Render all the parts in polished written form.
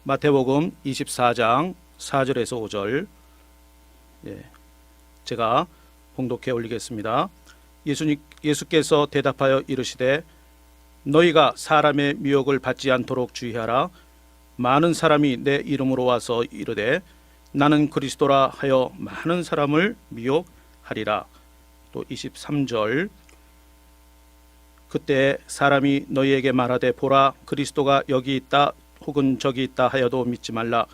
마태복음 24장 4절에서 5절 제가 봉독해 올리겠습니다. 예수께서 대답하여 이르시되 너희가 사람의 미혹을 받지 않도록 주의하라. 많은 사람이 내 이름으로 와서 이르되 나는 그리스도라 하여 많은 사람을 미혹하리라. 또 23절 그때 사람이 너희에게 말하되 보라 그리스도가 여기 있다 혹은 저기 있다 하여도 믿지 말라.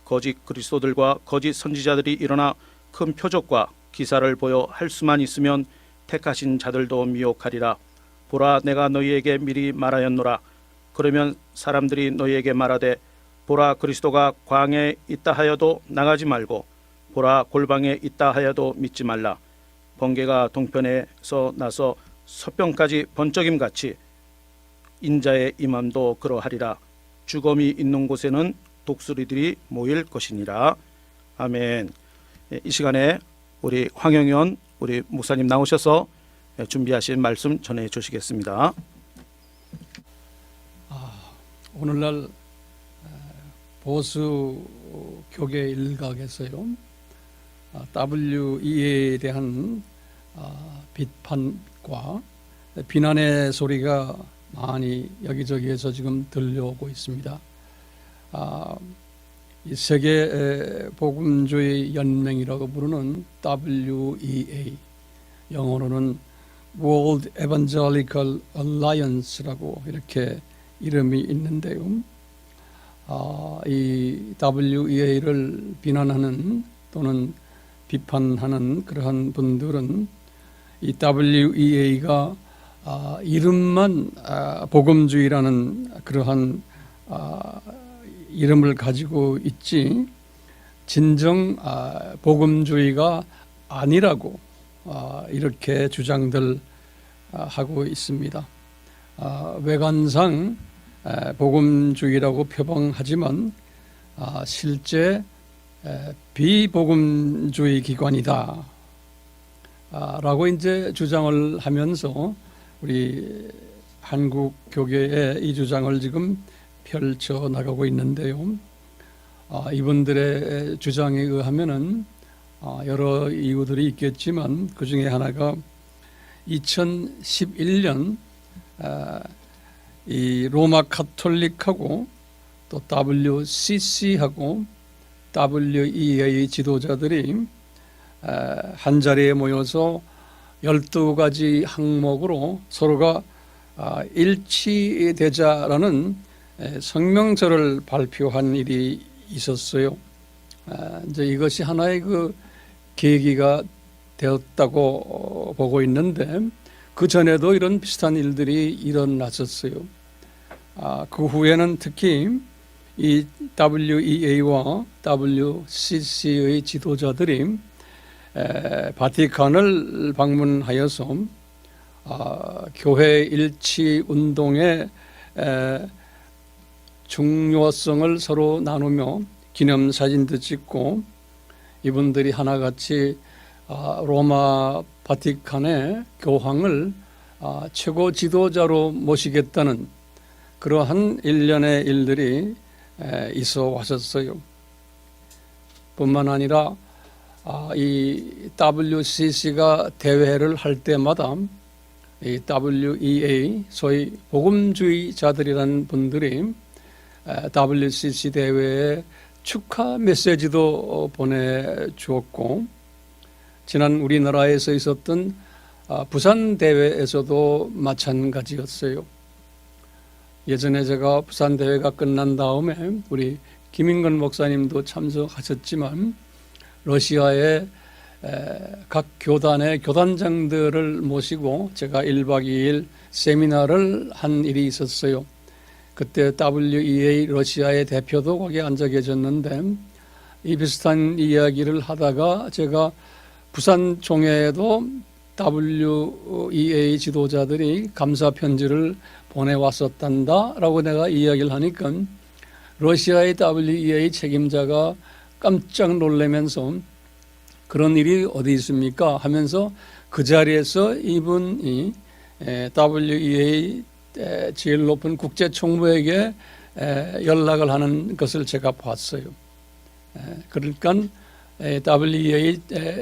거짓 그리스도들과 거짓 선지자들이 일어나 큰 표적과 기사를 보여 할 수만 있으면 택하신 자들도 미혹하리라. 보라 내가 너희에게 미리 말하였노라. 그러면 사람들이 너희에게 말하되 보라 그리스도가 광야에 있다 하여도 나가지 말고 보라 골방에 있다 하여도 믿지 말라. 번개가 동편에서 나서 서편까지 번쩍임 같이 인자의 임함도 그러하리라. 죽음이 있는 곳에는 독수리들이 모일 것이니라. 아멘. 이 시간에 우리 황영현 우리 목사님 나오셔서 준비하신 말씀 전해 주시겠습니다. 오늘날 보수 교계 일각에서요 WEA에 대한 비판과 비난의 소리가 많이 여기저기에서 지금 들려오고 있습니다. 이 세계 복음주의 연맹이라고 부르는 WEA, 영어로는 World Evangelical Alliance라고 이렇게 이름이 있는데요. 이 WEA를 비난하는 또는 비판하는 그러한 분들은 이 WEA가 이름만 복음주의라는 그러한 이름을 가지고 있지 진정 복음주의가 아니라고 이렇게 주장들 하고 있습니다. 외관상 복음주의라고 표방하지만 실제 비복음주의 기관이다 라고 이제 주장을 하면서 우리 한국 교계에 이 주장을 지금 펼쳐 나가고 있는데요. 이분들의 주장에 의하면은 여러 이유들이 있겠지만 그 중에 하나가 2011년 이 로마 카톨릭하고 또 WCC하고 WEA 지도자들이 한 자리에 모여서 12가지 항목으로 서로가 일치되자라는 성명서를 발표한 일이 있었어요. 이제 이것이 하나의 그 계기가 되었다고 보고 있는데 그 전에도 이런 비슷한 일들이 일어났었어요. 그 후에는 특히 이 WEA와 WCC의 지도자들이 바티칸을 방문하여서 교회 일치 운동의 중요성을 서로 나누며 기념사진도 찍고 이분들이 하나같이 로마 바티칸의 교황을 최고 지도자로 모시겠다는 그러한 일련의 일들이 있어 왔었어요. 뿐만 아니라 이 WCC가 대회를 할 때마다 이 WEA 소위 복음주의자들이라는 분들이 WCC 대회에 축하 메시지도 보내주었고 지난 우리나라에서 있었던 부산 대회에서도 마찬가지였어요. 예전에 제가 부산 대회가 끝난 다음에 우리 김인건 목사님도 참석하셨지만 러시아의 각 교단의 교단장들을 모시고 제가 1박 2일 세미나를 한 일이 있었어요. 그때 WEA 러시아의 대표도 거기에 앉아 계셨는데 이 비슷한 이야기를 하다가 제가 부산 총회에도 WEA 지도자들이 감사 편지를 보내왔었단다라고 내가 이야기를 하니까 러시아의 WEA 책임자가 깜짝 놀라면서 그런 일이 어디 있습니까? 하면서 그 자리에서 이분이 WEA 제일 높은 국제총무에게 연락을 하는 것을 제가 봤어요. 그러니까 WEA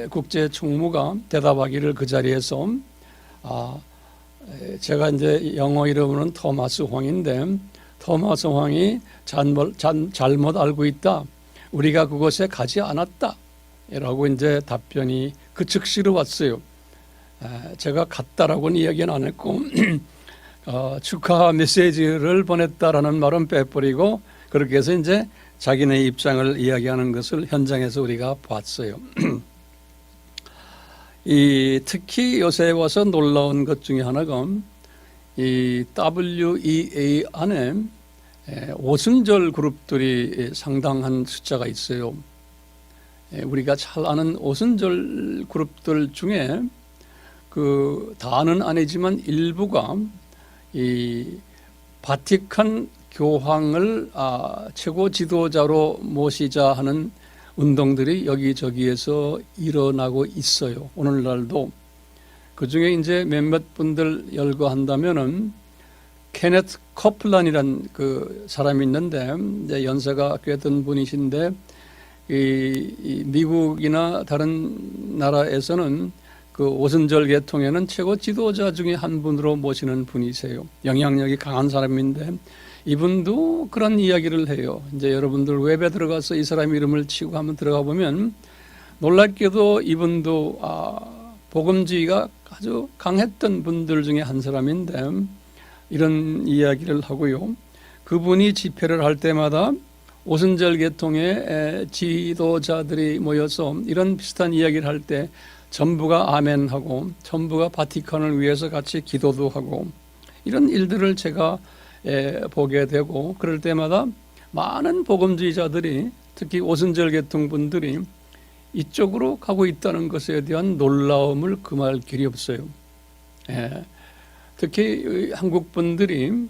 국제 총무가 대답하기를 그 자리에서 제가 이제 영어 이름으로는 토마스 황인데 토마스 황이 잘못 알고 있다. 우리가 그곳에 가지 않았다. 라고 이제 답변이 그 즉시로 왔어요. 제가 갔다라고는 이야기는 안 했고 축하 메시지를 보냈다라는 말은 빼버리고 그렇게 해서 이제 자기네 입장을 이야기하는 것을 현장에서 우리가 봤어요. 특히 요새 와서 놀라운 것 중에 하나가 이 WEA 안에 오순절 그룹들이 상당한 숫자가 있어요. 우리가 잘 아는 오순절 그룹들 중에 그 다는 아니지만 일부가 이 바티칸 교황을 최고 지도자로 모시자 하는 운동들이 여기저기에서 일어나고 있어요. 오늘날도 그 중에 이제 몇몇 분들 열거한다면은 케네트 커플란이란 그 사람이 있는데 이제 연세가 꽤 든 분이신데 이 미국이나 다른 나라에서는 그 오순절 계통에는 최고 지도자 중에 한 분으로 모시는 분이세요. 영향력이 강한 사람인데 이분도 그런 이야기를 해요. 이제 여러분들 웹에 들어가서 이 사람 이름을 치고 한번 들어가 보면 놀랍게도 이분도 복음주의가 아주 강했던 분들 중에 한 사람인데 이런 이야기를 하고요. 그분이 집회를 할 때마다 오순절 계통의 지도자들이 모여서 이런 비슷한 이야기를 할 때 전부가 아멘하고 전부가 바티칸을 위해서 같이 기도도 하고 이런 일들을 제가 보게 되고 그럴 때마다 많은 복음주의자들이 특히 오순절 계통 분들이 이쪽으로 가고 있다는 것에 대한 놀라움을 금할 길이 없어요. 특히 한국 분들이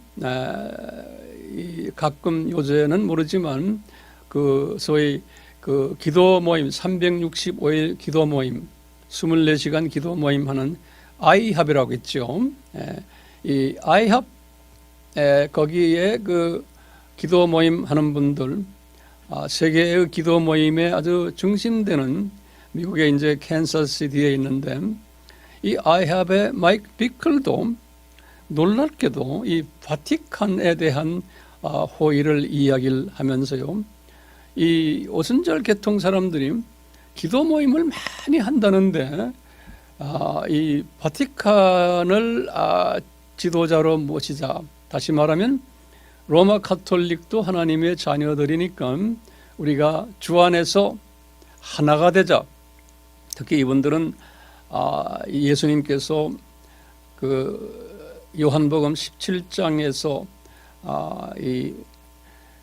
가끔 요새는 모르지만 그 소위 그 기도 모임 365일 기도 모임 24시간 기도 모임 하는 아이합이라고 있죠. 이 아이합 거기에 그 기도 모임 하는 분들 세계의 기도 모임에 아주 중심되는 미국의 이제 캔서스시티에 있는데 이 아이합의 마이크 비클도 놀랍게도 이 바티칸에 대한 호의를 이야기를 하면서요. 이 오순절 계통 사람들이 기도 모임을 많이 한다는데 이 바티칸을 지도자로 모시자. 다시 말하면 로마 카톨릭도 하나님의 자녀들이니까 우리가 주 안에서 하나가 되자. 특히 이분들은 예수님께서 그 요한복음 17장에서 이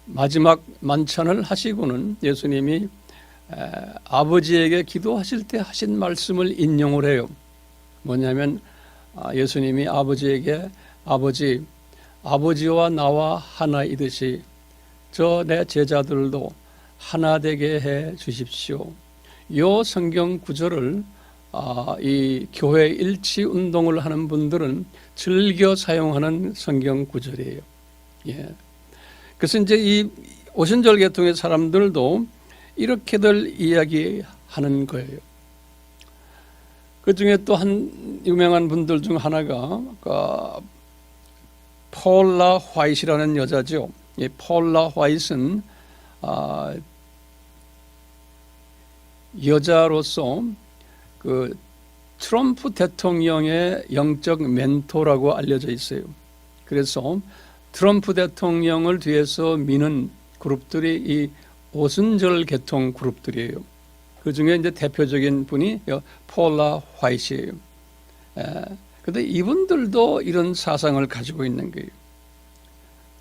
마지막 만찬을 하시고는 예수님이 아버지에게 기도하실 때 하신 말씀을 인용을 해요. 뭐냐면 예수님이 아버지에게 아버지와 나와 하나이듯이 저 내 제자들도 하나 되게 해 주십시오. 이 성경 구절을 이 교회 일치 운동을 하는 분들은 즐겨 사용하는 성경 구절이에요. 그래서 이제 이 오순절 계통의 사람들도 이렇게들 이야기하는 거예요. 그 중에 또 한 유명한 분들 중 하나가 폴라 화이트라는 여자죠. 이 폴라 화이트는 여자로서 그 트럼프 대통령의 영적 멘토라고 알려져 있어요. 그래서 트럼프 대통령을 뒤에서 미는 그룹들이 이 오순절 계통 그룹들이에요. 그 중에 이제 대표적인 분이 폴라 화이트예요. 그런데 이분들도 이런 사상을 가지고 있는 거예요.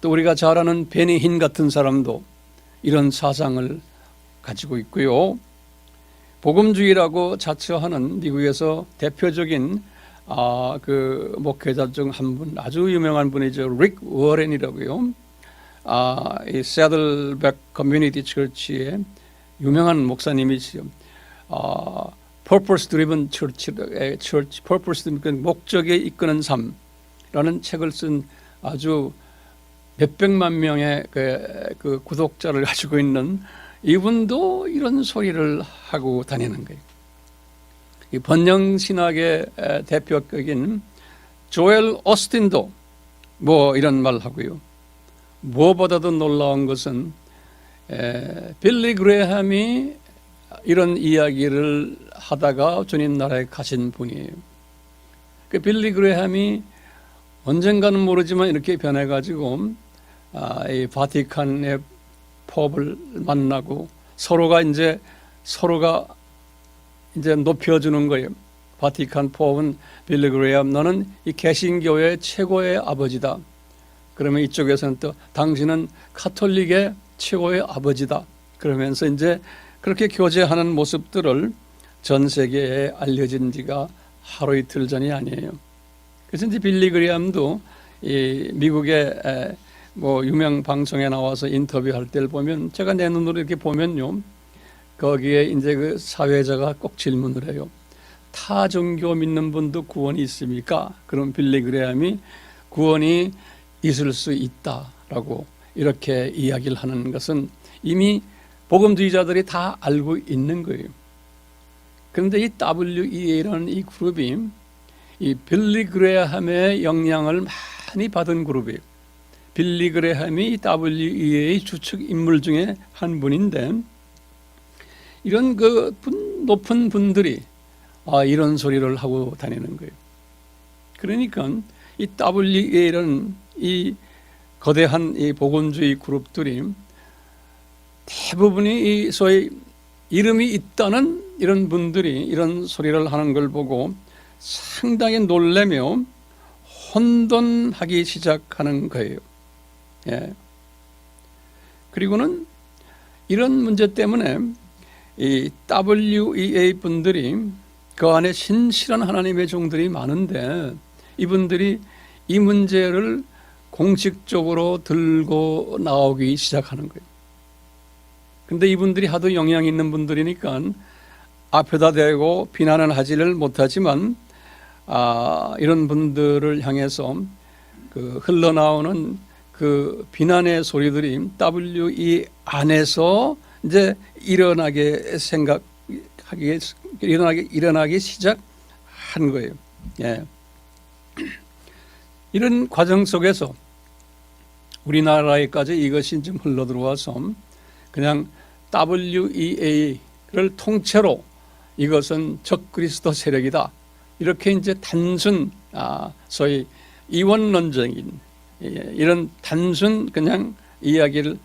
또 우리가 잘 아는 베니 힌 같은 사람도 이런 사상을 가지고 있고요. 복음주의라고 자처하는 미국에서 대표적인 그 목회자 중 한 분, 아주 유명한 분이죠. 릭 워렌이라고요. 이 새들백 커뮤니티 처치의 유명한 목사님이시죠. Purpose Driven Church, Purpose Driven 목적에 이끄는 삶이라는 책을 쓴 아주 몇백만 명의 그 구독자를 가지고 있는 이분도 이런 소리를 하고 다니는 거예요. 이 번영 신학의 대표격인 조엘 오스틴도 뭐 이런 말 하고요. 무엇보다도 놀라운 것은 빌리 그레함이 이런 이야기를 하다가 주님 나라에 가신 분이에요. 그 빌리 그레함이 언젠가는 모르지만 이렇게 변해가지고 이 바티칸의 포업을 만나고 서로가 이제 높여주는 거예요. 바티칸 포업은 빌리 그레함, 너는 이 개신교의 최고의 아버지다. 그러면 이쪽에서는 또 당신은 카톨릭의 최고의 아버지다. 그러면서 이제 그렇게 교제하는 모습들을 전 세계에 알려진 지가 하루 이틀 전이 아니에요. 그래서 이제 빌리 그레함도 이 미국의 뭐 유명 방송에 나와서 인터뷰할 때를 보면 제가 내 눈으로 이렇게 보면요, 거기에 이제 그 사회자가 꼭 질문을 해요. 타 종교 믿는 분도 구원이 있습니까? 그럼 빌리 그레함이 구원이 있을 수 있다라고 이렇게 이야기를 하는 것은 이미 복음주의자들이 다 알고 있는 거예요. 그런데 이 WEA라는 이 그룹이 이 빌리 그레함의 영향을 많이 받은 그룹이에요. 빌리 그레함이 WEA의 주축 인물 중에 한 분인데, 이런 그 높은 분들이 이런 소리를 하고 다니는 거예요. 그러니까 이 WEA라는 이 거대한 이 복음주의 그룹들이 대부분이 이 소위 이름이 있다는 이런 분들이 이런 소리를 하는 걸 보고 상당히 놀라며 혼돈하기 시작하는 거예요. 예. 그리고는 이런 문제 때문에 이 WEA 분들이 그 안에 신실한 하나님의 종들이 많은데 이분들이 이 문제를 공식적으로 들고 나오기 시작하는 거예요. 근데 이분들이 하도 영향 있는 분들이니까 앞에다 대고 비난은 하지를 못하지만 이런 분들을 향해서 그 흘러나오는 그 비난의 소리들이 WE 안에서 이제 일어나기 시작한 거예요. 예. 이런 과정 속에서 우리나라에까지 이것이 좀 흘러 들어와서 그냥 WEA를 통째로 이것은 적그리스도 세력이다. 이렇게 이제 단순 소위 이원론적인 이런 단순 그냥 이야기를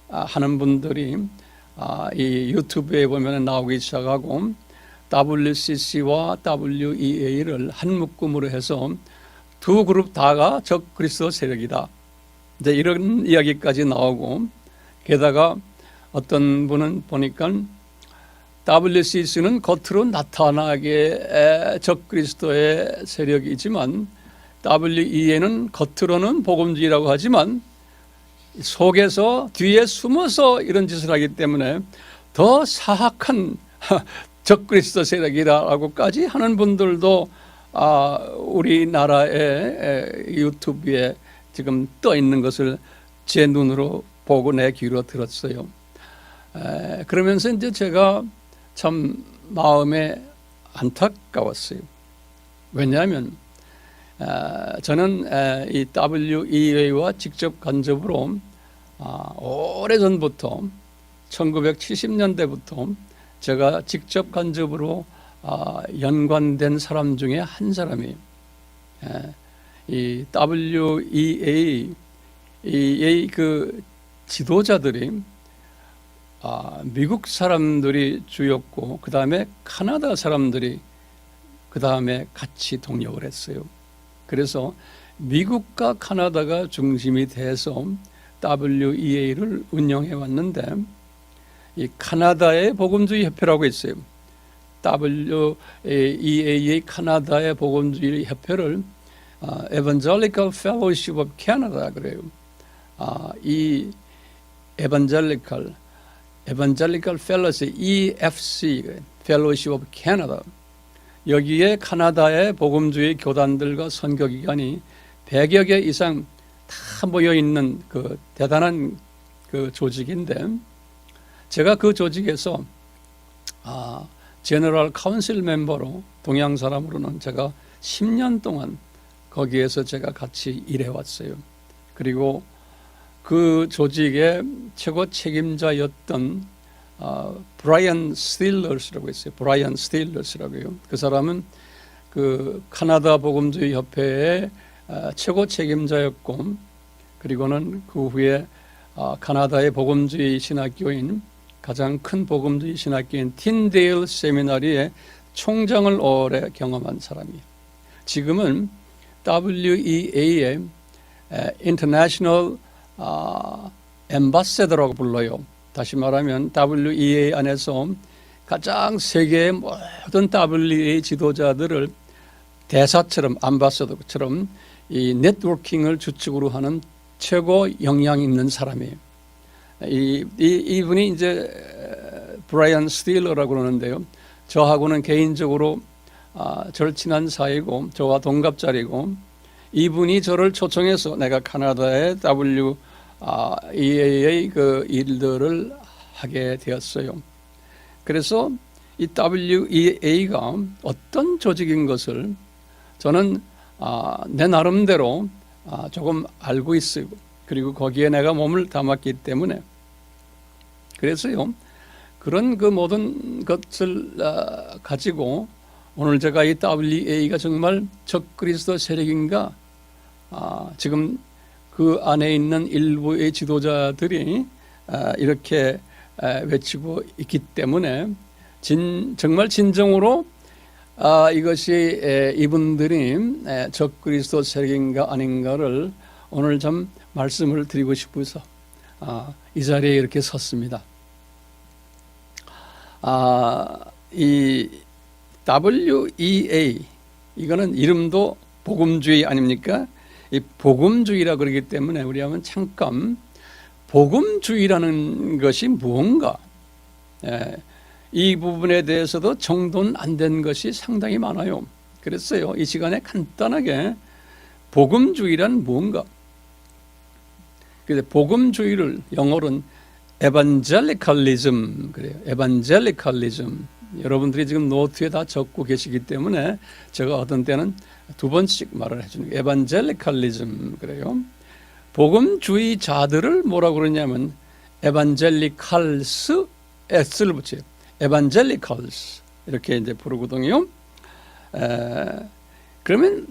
하는 분들이 이 유튜브에 보면 나오기 시작하고 WCC와 WEA를 한 묶음으로 해서 두 그룹 다가 적그리스도 세력이다. 이제 이런 이야기까지 나오고, 게다가 어떤 분은 보니까 WCC는 겉으로 나타나게 적그리스도의 세력이지만 WEA는 겉으로는 복음주의라고 하지만 속에서 뒤에 숨어서 이런 짓을 하기 때문에 더 사악한 적그리스도 세력이라고까지 하는 분들도 우리나라의 유튜브에 지금 떠 있는 것을 제 눈으로 보고 내 귀로 들었어요. 그러면서 이제 제가 참 마음에 안타까웠어요. 왜냐하면 저는 이 WEA와 직접 간접으로 오래전부터 1970년대부터 제가 직접 간접으로 연관된 사람 중에 한 사람이에요. 이 WEA의 그 지도자들이 미국 사람들이 주였고 그 다음에 카나다 사람들이 그 다음에 같이 동력을 했어요. 그래서 미국과 카나다가 중심이 돼서 WEA를 운영해 왔는데, 이 카나다의 복음주의 협회라고 있어요. WEA의 카나다의 복음주의 협회를 Evangelical Fellowship of Canada 그래요. 이 Evangelical Fellowship EFC Fellowship of Canada, 여기에 카나다의 복음주의 교단들과 선교기관이 100여 개 이상 다 모여 있는 그 대단한 그 조직인데, 제가 그 조직에서 제너럴 카운슬 멤버로, 동양 사람으로는 제가 10년 동안 거기에서 제가 같이 일해 왔어요. 그리고 그 조직의 최고 책임자였던 브라이언 스틸러스라고 있어요. 브라이언 스틸러스라고요. 그 사람은 그 카나다 복음주의 협회의 최고 책임자였고, 그리고는 그 후에 카나다의 복음주의 신학교인, 가장 큰 복음주의 신학교인 틴데일 세미나리의 총장을 오래 경험한 사람이에요. 지금은 WEA의 International Ambassador라고 불러요. 다시 말하면 WEA 안에서 가장 세계의 모든 WEA 지도자들을 대사처럼, 암바서더처럼 이 네트워킹을 주축으로 하는 최고 역량 있는 사람이에요. 이분이 이제 브라이언 스틸러라고 그러는데요. 저하고는 개인적으로 절친한 사이고, 저와 동갑자리고, 이분이 저를 초청해서 내가 카나다의 WEA의 그 일들을 하게 되었어요. 그래서 이 WEA가 어떤 조직인 것을 저는 내 나름대로 조금 알고 있어요. 그리고 거기에 내가 몸을 담았기 때문에, 그래서요, 그런 그 모든 것을 가지고 오늘 제가 이 WEA가 정말 적그리스도 세력인가, 지금 그 안에 있는 일부의 지도자들이 이렇게 외치고 있기 때문에 정말 진정으로 이것이 이분들이 적그리스도 세력인가 아닌가를 오늘 좀 말씀을 드리고 싶어서 이 자리에 이렇게 섰습니다. 이 WEA, 이거는 이름도 복음주의 아닙니까? 이 복음주의라 그러기 때문에 우리 한번 잠깐 복음주의라는 것이 무언가, 이 부분에 대해서도 정돈 안 된 것이 상당히 많아요. 그랬어요. 이 시간에 간단하게 복음주의란 무언가. 그래서 복음주의를 영어로는 evangelicalism 그래요. evangelicalism. 여러분들이 지금 노트에 다 적고 계시기 때문에 제가 어떤 때는 두 번씩 말을 해주는 거예요. evangelicalism 그래요. 복음주의자들을 뭐라고 그러냐면 evangelicals s를 붙여요. evangelicals 이렇게 이제 부르거든요. 그러면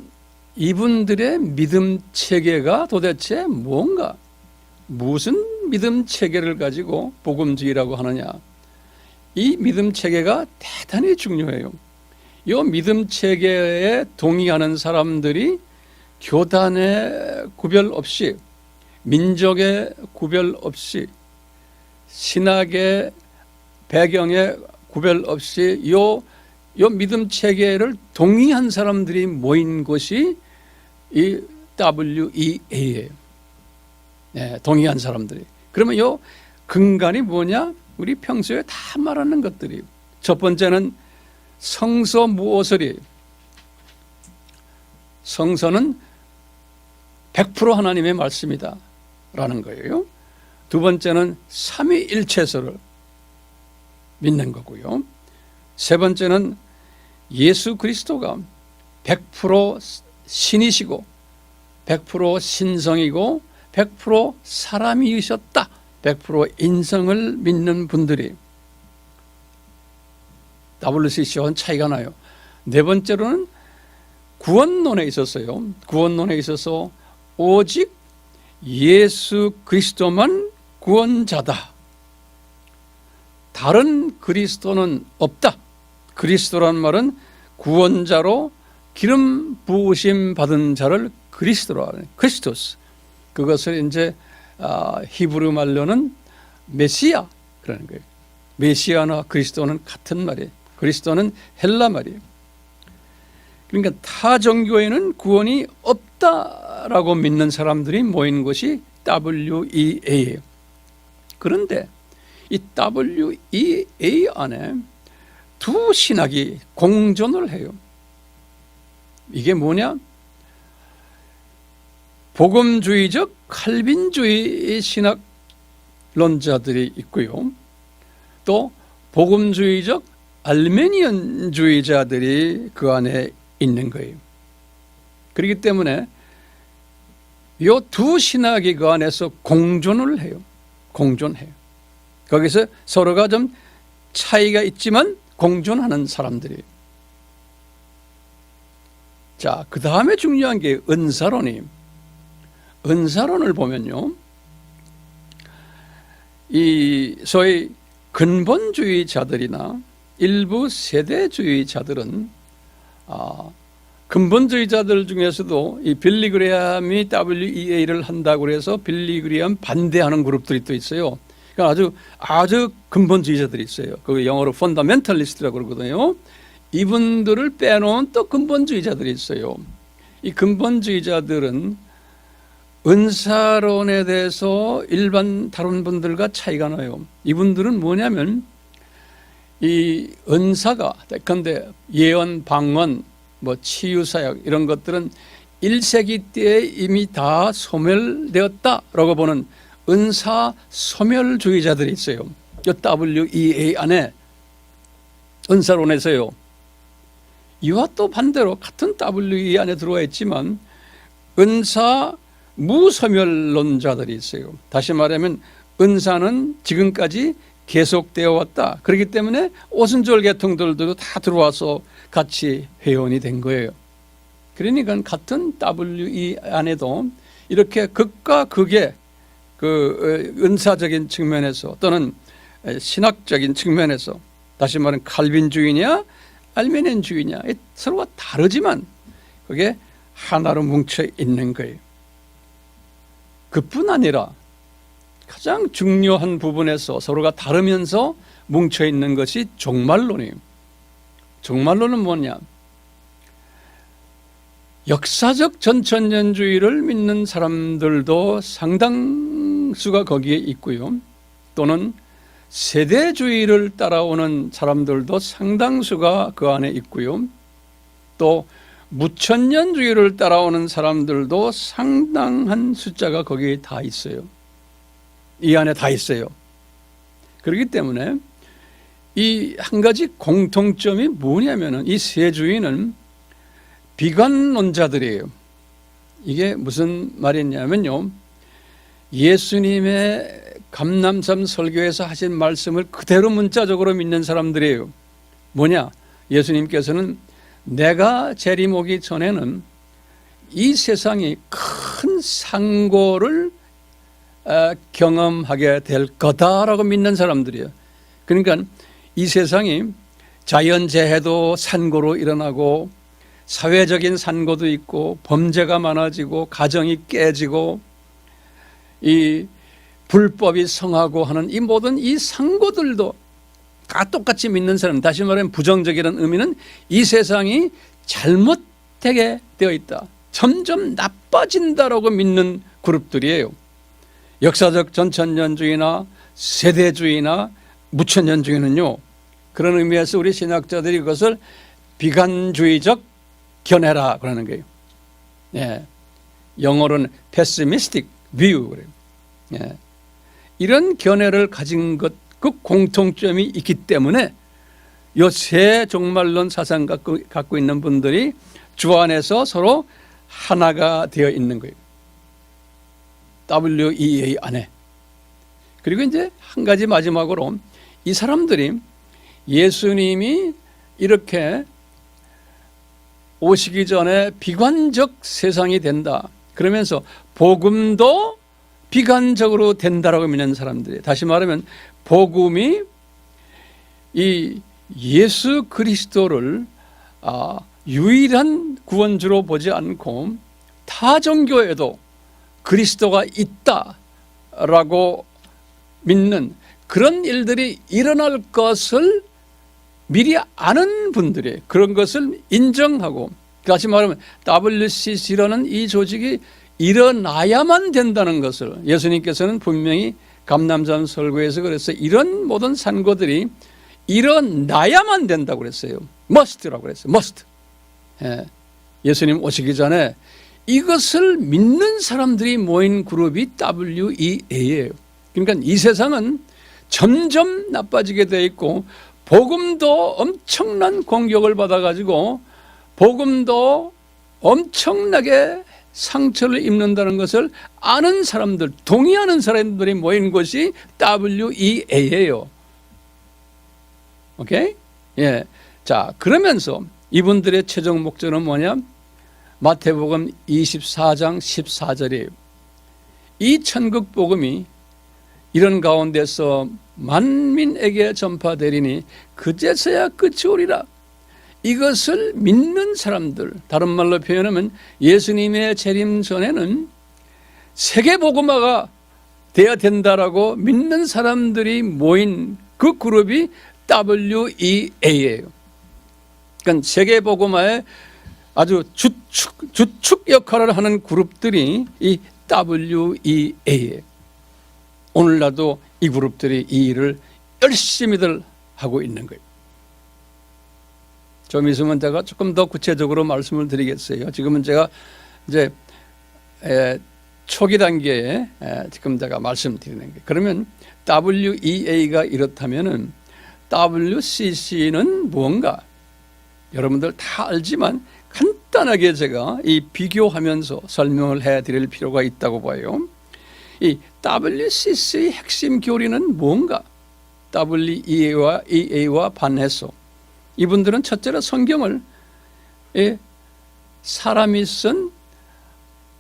이분들의 믿음 체계가 도대체 뭔가, 무슨 믿음 체계를 가지고 복음주의라고 하느냐? 이 믿음 체계가 대단히 중요해요. 이 믿음 체계에 동의하는 사람들이 교단의 구별 없이, 민족의 구별 없이, 신학의 배경의 구별 없이 요 믿음 체계를 동의한 사람들이 모인 곳이 이 WEA예요. 동의한 사람들이. 그러면 요 근간이 뭐냐? 우리 평소에 다 말하는 것들이, 첫 번째는 성서 무오설이에요. 성서는 100% 하나님의 말씀이다 라는 거예요. 두 번째는 삼위일체설을 믿는 거고요. 세 번째는 예수 그리스도가 100% 신이시고 100% 신성이고 100% 사람이셨다, 100% 인성을 믿는 분들이, WCC와는 차이가 나요. 네 번째로는 구원론에 있었어요. 구원론에 있어서 오직 예수 그리스도만 구원자다, 다른 그리스도는 없다. 그리스도란 말은 구원자로 기름 부으심 받은 자를 그리스도라 하는, 크리스토스. 그것을 이제 히브리 말로는 메시아 그러는 거예요. 메시아나 그리스도는 같은 말이에요. 그리스도는 헬라 말이에요. 그러니까 타 종교에는 구원이 없다라고 믿는 사람들이 모인 것이 WEA예요. 그런데 이 WEA 안에 두 신학이 공존을 해요. 이게 뭐냐? 복음주의적 칼빈주의 신학론자들이 있고요. 또 복음주의적 알메니언주의자들이 그 안에 있는 거예요. 그렇기 때문에 이 두 신학이 그 안에서 공존을 해요. 공존해요. 거기서 서로가 좀 차이가 있지만 공존하는 사람들이에요. 자, 그 다음에 중요한 게 은사론이에요. 은사론을 보면요, 이 소위 근본주의자들이나 일부 세대주의자들은 근본주의자들 중에서도 이 빌리 그레함이 WEA를 한다고 해서 빌리 그레함 반대하는 그룹들이 또 있어요. 그러니까 아주 근본주의자들이 있어요. 그 영어로 펀더멘털리스트라고 그러거든요. 이분들을 빼놓은 또 근본주의자들이 있어요. 이 근본주의자들은 은사론에 대해서 일반 다른 분들과 차이가 나요. 이분들은 뭐냐면 이 은사가 근데 예언, 방언, 뭐 치유사역 이런 것들은 1세기 때에 이미 다 소멸되었다라고 보는 은사 소멸주의자들이 있어요. 이 WEA 안에 은사론에서요. 이와 또 반대로 같은 WEA 안에 들어와 있지만 은사 무소멸론자들이 있어요. 다시 말하면 은사는 지금까지 계속되어 왔다. 그렇기 때문에 오순절 계통들도 다 들어와서 같이 회원이 된 거예요. 그러니까 같은 WE 안에도 이렇게 극과 극의 그 은사적인 측면에서 또는 신학적인 측면에서 다시 말하면 칼빈주의냐 알메니언주의냐 서로가 다르지만 그게 하나로 뭉쳐 있는 거예요. 그뿐 아니라 가장 중요한 부분에서 서로가 다르면서 뭉쳐 있는 것이 종말론이에요. 종말론은 뭐냐? 역사적 전천년주의를 믿는 사람들도 상당수가 거기에 있고요. 또는 세대주의를 따라오는 사람들도 상당수가 그 안에 있고요. 또 무천년주의를 따라오는 사람들도 상당한 숫자가 거기에 다 있어요. 이 안에 다 있어요. 그렇기 때문에 이 한 가지 공통점이 뭐냐면은 이 세 주의는 비관론자들이에요. 이게 무슨 말이냐면요. 예수님의 감람산 설교에서 하신 말씀을 그대로 문자적으로 믿는 사람들이에요. 뭐냐? 예수님께서는 내가 재림오기 전에는 이 세상이 큰 상고를 경험하게 될 거다라고 믿는 사람들이에요. 그러니까 이 세상이 자연재해도 산고로 일어나고 사회적인 산고도 있고 범죄가 많아지고 가정이 깨지고 이 불법이 성하고 하는 이 모든 이 상고들도 다 똑같이 믿는 사람, 다시 말하면 부정적이라는 의미는 이 세상이 잘못되게 되어 있다. 점점 나빠진다라고 믿는 그룹들이에요. 역사적 전천년주의나 세대주의나 무천년주의는요. 그런 의미에서 우리 신학자들이 그것을 비관주의적 견해라 그러는 거예요. 예. 영어로는 pessimistic view 그래요. 예. 이런 견해를 가진 것, 그 공통점이 있기 때문에 이 세 종말론 사상 갖고 있는 분들이 주 안에서 서로 하나가 되어 있는 거예요. WEA 안에. 그리고 이제 한 가지 마지막으로 이 사람들이 예수님이 이렇게 오시기 전에 비관적 세상이 된다. 그러면서 복음도 비관적으로 된다라고 믿는 사람들이, 다시 말하면 복음이 이 예수 그리스도를 유일한 구원주로 보지 않고 타 종교에도 그리스도가 있다라고 믿는 그런 일들이 일어날 것을 미리 아는 분들이 그런 것을 인정하고, 다시 말하면 WCC라는 이 조직이 일어나야만 된다는 것을 예수님께서는 분명히 감람산 설교에서 그래서 이런 모든 산고들이 일어나야만 된다고 그랬어요. must라고 그랬어요. must. 예. 예수님 오시기 전에 이것을 믿는 사람들이 모인 그룹이 WEA예요. 그러니까 이 세상은 점점 나빠지게 돼 있고 복음도 엄청난 공격을 받아가지고 복음도 엄청나게 상처를 입는다는 것을 아는 사람들, 동의하는 사람들이 모인 것이 WEA예요. 오케이? 예. 자, 그러면서 이분들의 최종 목적은 뭐냐? 마태복음 24장 14절이에요. 이 천국 복음이 이런 가운데서 만민에게 전파되리니 그제서야 끝이 오리라. 이것을 믿는 사람들, 다른 말로 표현하면 예수님의 재림 전에는 세계 복음화가 돼야 된다라고 믿는 사람들이 모인 그 그룹이 WEA예요. 그러니까 세계 복음화의 아주 주축 역할을 하는 그룹들이 이 WEA예요. 오늘날도 이 그룹들이 이 일을 열심히들 하고 있는 거예요. 좀 있으면 제가 조금 더 구체적으로 말씀을 드리겠어요. 지금은 제가 이제 초기 단계에 지금 제가 말씀드리는 거예요. 그러면 WEA가 이렇다면은 WCC는 무언가? 여러분들 다 알지만 간단하게 제가 이 비교하면서 설명을 해드릴 필요가 있다고 봐요. 이 WCC의 핵심 교리는 무언가? WEA와 반해서 이분들은 첫째로 성경을 사람이 쓴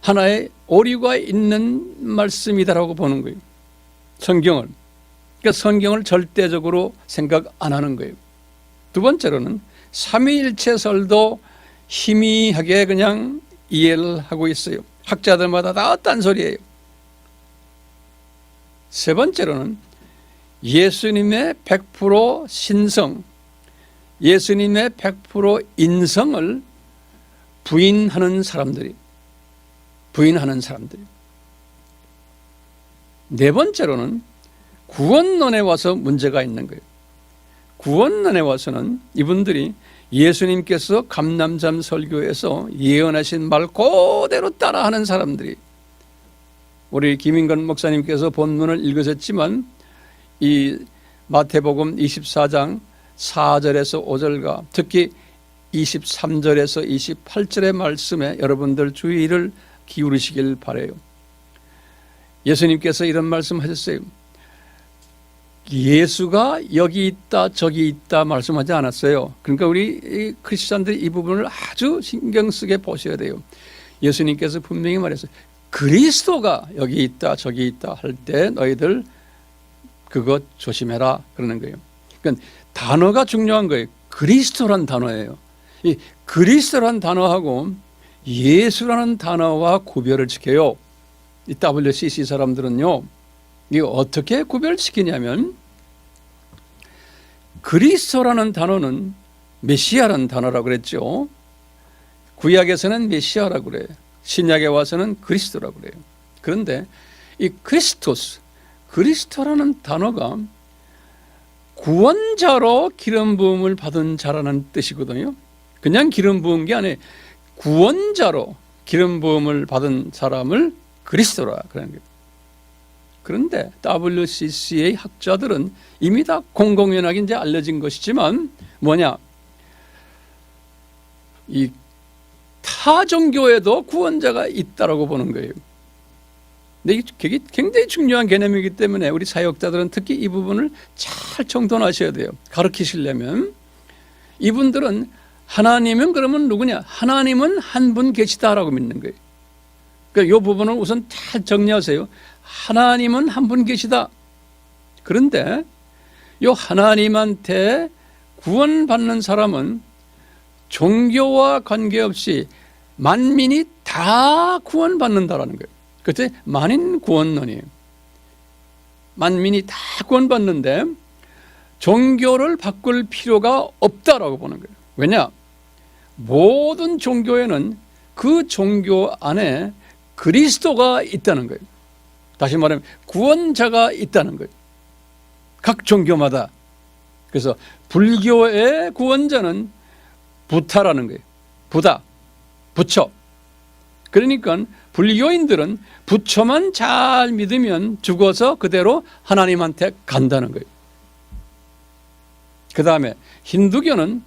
하나의 오류가 있는 말씀이다라고 보는 거예요. 성경을. 그러니까 성경을 절대적으로 생각 안 하는 거예요. 두 번째로는 삼위일체설도 희미하게 그냥 이해를 하고 있어요. 학자들마다 다 딴소리예요. 세 번째로는 예수님의 100% 신성, 예수님의 100% 인성을 부인하는 사람들이. 네 번째로는 구원론에 와서 문제가 있는 거예요. 구원론에 와서는 이분들이 예수님께서 감람산 설교에서 예언하신 말 그대로 따라하는 사람들이, 우리 김인건 목사님께서 본문을 읽으셨지만 이 마태복음 24장 4절에서 5절과 특히 23절에서 28절의 말씀에 여러분들 주의를 기울이시길 바라요. 예수님께서 이런 말씀하셨어요. 예수가 여기 있다 저기 있다 말씀하지 않았어요. 그러니까 우리 크리스찬들이 이 부분을 아주 신경 쓰게 보셔야 돼요. 예수님께서 분명히 말했어요. 그리스도가 여기 있다 저기 있다 할 때 너희들 그것 조심해라 그러는 거예요. 그러니까 단어가 중요한 거예요. 그리스도란 단어예요. 이 그리스도란 단어하고 예수라는 단어와 구별을 지켜요. 이 WCC 사람들은요. 이게 어떻게 구별시키냐면 그리스도라는 단어는 메시아라는 단어라고 그랬죠. 구약에서는 메시아라고 그래요. 신약에 와서는 그리스도라고 그래요. 그런데 이 그리스도라는 단어가 구원자로 기름 부음을 받은 자라는 뜻이거든요. 그냥 기름 부은 게 아니에요. 구원자로 기름 부음을 받은 사람을 그리스도라 그러는 거예요. 그런데 WCC의 학자들은 이미 다 공공연하게 이제 알려진 것이지만 뭐냐? 이 타 종교에도 구원자가 있다라고 보는 거예요. 근데 이게 굉장히 중요한 개념이기 때문에 우리 사역자들은 특히 이 부분을 잘 정돈하셔야 돼요. 가르치시려면 이분들은 하나님은 그러면 누구냐? 하나님은 한 분 계시다라고 믿는 거예요. 그러니까 이 부분을 우선 잘 정리하세요. 하나님은 한 분 계시다. 그런데 이 하나님한테 구원받는 사람은 종교와 관계없이 만민이 다 구원받는다라는 거예요. 그때 만인 구원론이에요. 만민이 다 구원받는데 종교를 바꿀 필요가 없다라고 보는 거예요. 왜냐? 모든 종교에는 그 종교 안에 그리스도가 있다는 거예요. 다시 말하면 구원자가 있다는 거예요. 각 종교마다. 그래서 불교의 구원자는 부타라는 거예요. 부다, 부처. 그러니까 불교인들은 부처만 잘 믿으면 죽어서 그대로 하나님한테 간다는 거예요. 그 다음에 힌두교는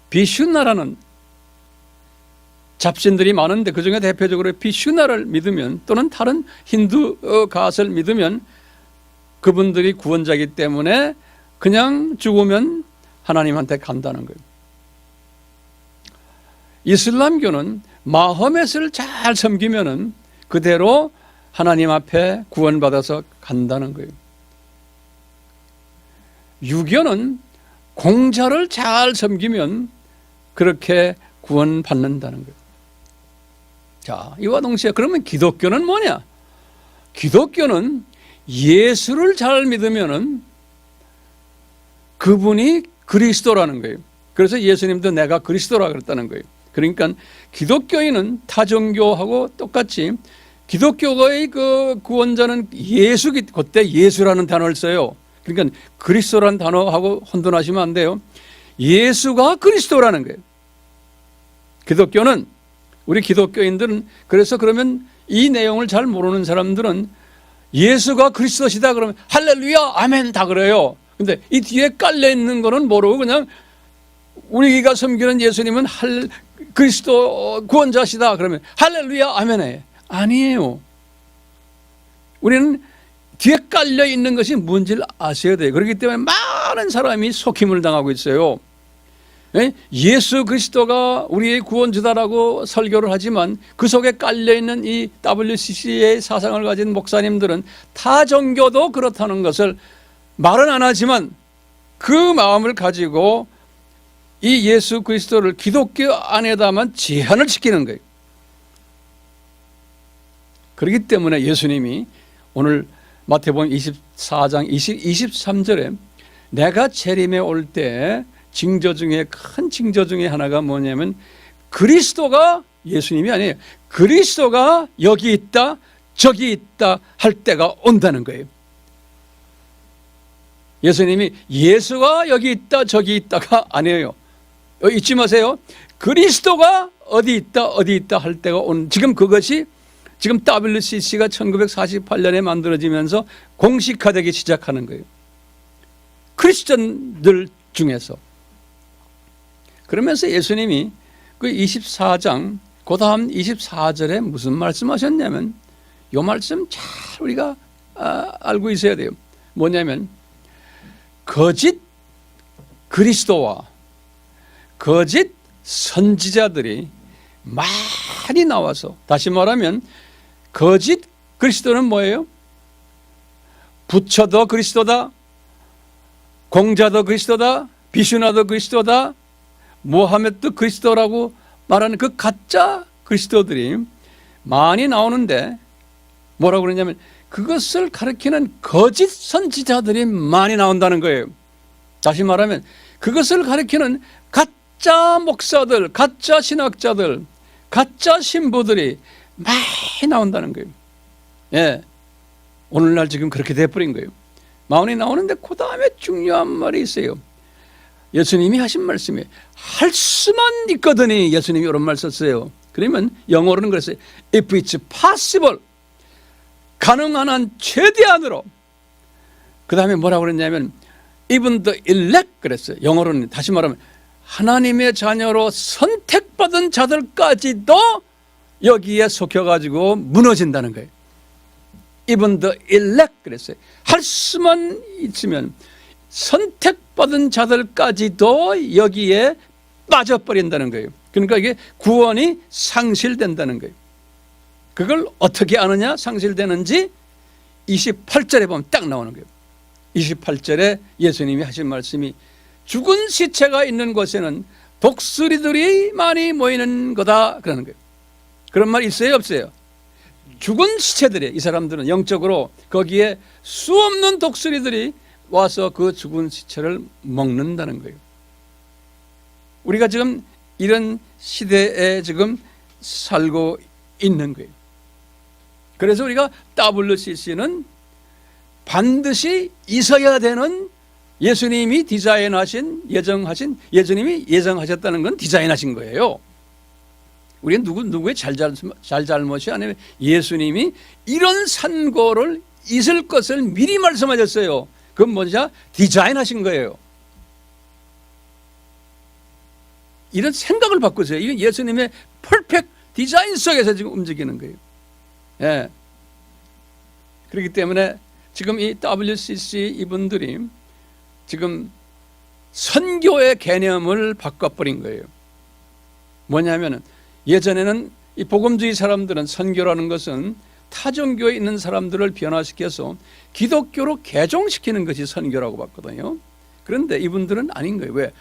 비슈나라는 잡신들이 많은데 그중에 대표적으로 비슈나를 믿으면 또는 다른 힌두 갓을 믿으면 그분들이 구원자이기 때문에 그냥 죽으면 하나님한테 간다는 거예요. 이슬람교는 마호멧을 잘 섬기면은 그대로 하나님 앞에 구원받아서 간다는 거예요. 유교는 공자를 잘 섬기면 그렇게 구원받는다는 거예요. 자, 이와 동시에 그러면 기독교는 뭐냐? 기독교는 예수를 잘 믿으면은 그분이 그리스도라는 거예요. 그래서 예수님도 내가 그리스도라 그랬다는 거예요. 그러니까 기독교인은 타 종교하고 똑같이 기독교의 그 구원자는 예수기, 그때 예수라는 단어를 써요. 그러니까 그리스도라는 단어하고 혼돈하시면 안 돼요. 예수가 그리스도라는 거예요. 기독교는, 우리 기독교인들은, 그래서 그러면 이 내용을 잘 모르는 사람들은 예수가 그리스도시다 그러면 할렐루야 아멘 다 그래요. 근데 이 뒤에 깔려 있는 거는 모르고 그냥 우리가 섬기는 예수님은 그리스도 구원자시다 그러면 할렐루야 아멘에 아니에요. 우리는 뒤에 깔려 있는 것이 뭔지를 아셔야 돼요. 그렇기 때문에 많은 사람이 속임을 당하고 있어요. 예수 그리스도가 우리의 구원주다라고 설교를 하지만 그 속에 깔려있는 이 WCC의 사상을 가진 목사님들은 타 종교도 그렇다는 것을 말은 안 하지만 그 마음을 가지고 이 예수 그리스도를 기독교 안에다만 제한을 시키는 거예요. 그렇기 때문에 예수님이 오늘 마태복음 24장 23절에 내가 재림에 올 때 징조 중에 큰 징조 중에 하나가 뭐냐면 그리스도가, 예수님이 아니에요, 그리스도가 여기 있다 저기 있다 할 때가 온다는 거예요. 예수님이 예수가 여기 있다 저기 있다가 아니에요. 잊지 마세요. 그리스도가 어디 있다 할 때가 온, 지금 그것이 지금 WCC가 1948년에 만들어지면서 공식화되기 시작하는 거예요. 크리스천들 중에서. 그러면서 예수님이 그 24장 그 다음 24절에 무슨 말씀하셨냐면 이 말씀 잘 우리가 알고 있어야 돼요. 뭐냐면 거짓 그리스도와 거짓 선지자들이 많이 나와서, 다시 말하면 거짓 그리스도는 뭐예요? 부처도 그리스도다, 공자도 그리스도다, 비슈나도 그리스도다, 모하메도 그리스도라고 말하는 그 가짜 그리스도들이 많이 나오는데 뭐라고 그러냐면 그것을 가리키는 거짓 선지자들이 많이 나온다는 거예요. 다시 말하면 그것을 가리키는 가짜 목사들, 가짜 신학자들, 가짜 신부들이 많이 나온다는 거예요. 예, 오늘날 지금 그렇게 돼버린 거예요. 많이 나오는데 그 다음에 중요한 말이 있어요. 예수님이 하신 말씀이 할 수만 있거든요. 예수님이 이런 말 썼어요. 그러면 영어로는 그랬어요. If it's possible, 가능한 한 최대한으로. 그 다음에 뭐라고 그랬냐면 even the elect 그랬어요. 영어로는 다시 말하면 하나님의 자녀로 선택받은 자들까지도 여기에 속혀가지고 무너진다는 거예요. even the elect 그랬어요. 할 수만 있으면 선택받은 자들까지도 여기에 빠져버린다는 거예요. 그러니까 이게 구원이 상실된다는 거예요. 그걸 어떻게 아느냐? 상실되는지 28절에 보면 딱 나오는 거예요. 28절에 예수님이 하신 말씀이 죽은 시체가 있는 곳에는 독수리들이 많이 모이는 거다 그러는 거예요. 그런 말 있어요 없어요? 죽은 시체들이, 이 사람들은 영적으로 거기에 수없는 독수리들이 와서 그 죽은 시체를 먹는다는 거예요. 우리가 지금 이런 시대에 지금 살고 있는 거예요. 그래서 우리가 WCC는 반드시 있어야 되는, 예수님이 디자인하신, 예정하신, 예수님이 예정하셨다는 건 디자인하신 거예요. 우리는 누구의 잘잘못이 아니면 예수님이 이런 산고를 있을 것을 미리 말씀하셨어요. 그건 뭐냐? 디자인하신 거예요. 이런 생각을 바꾸세요. 이건 예수님의 퍼펙트 디자인 속에서 지금 움직이는 거예요. 예. 그렇기 때문에 지금 이 WCC 이분들이 지금 선교의 개념을 바꿔버린 거예요. 뭐냐면은 예전에는 이 복음주의 사람들은 선교라는 것은 타종교에 있는 사람들을 변화시켜서 기독교로 개종시키는 것이 선교라고 봤거든요. 그런데 이분들은 아닌 거예요. 왜?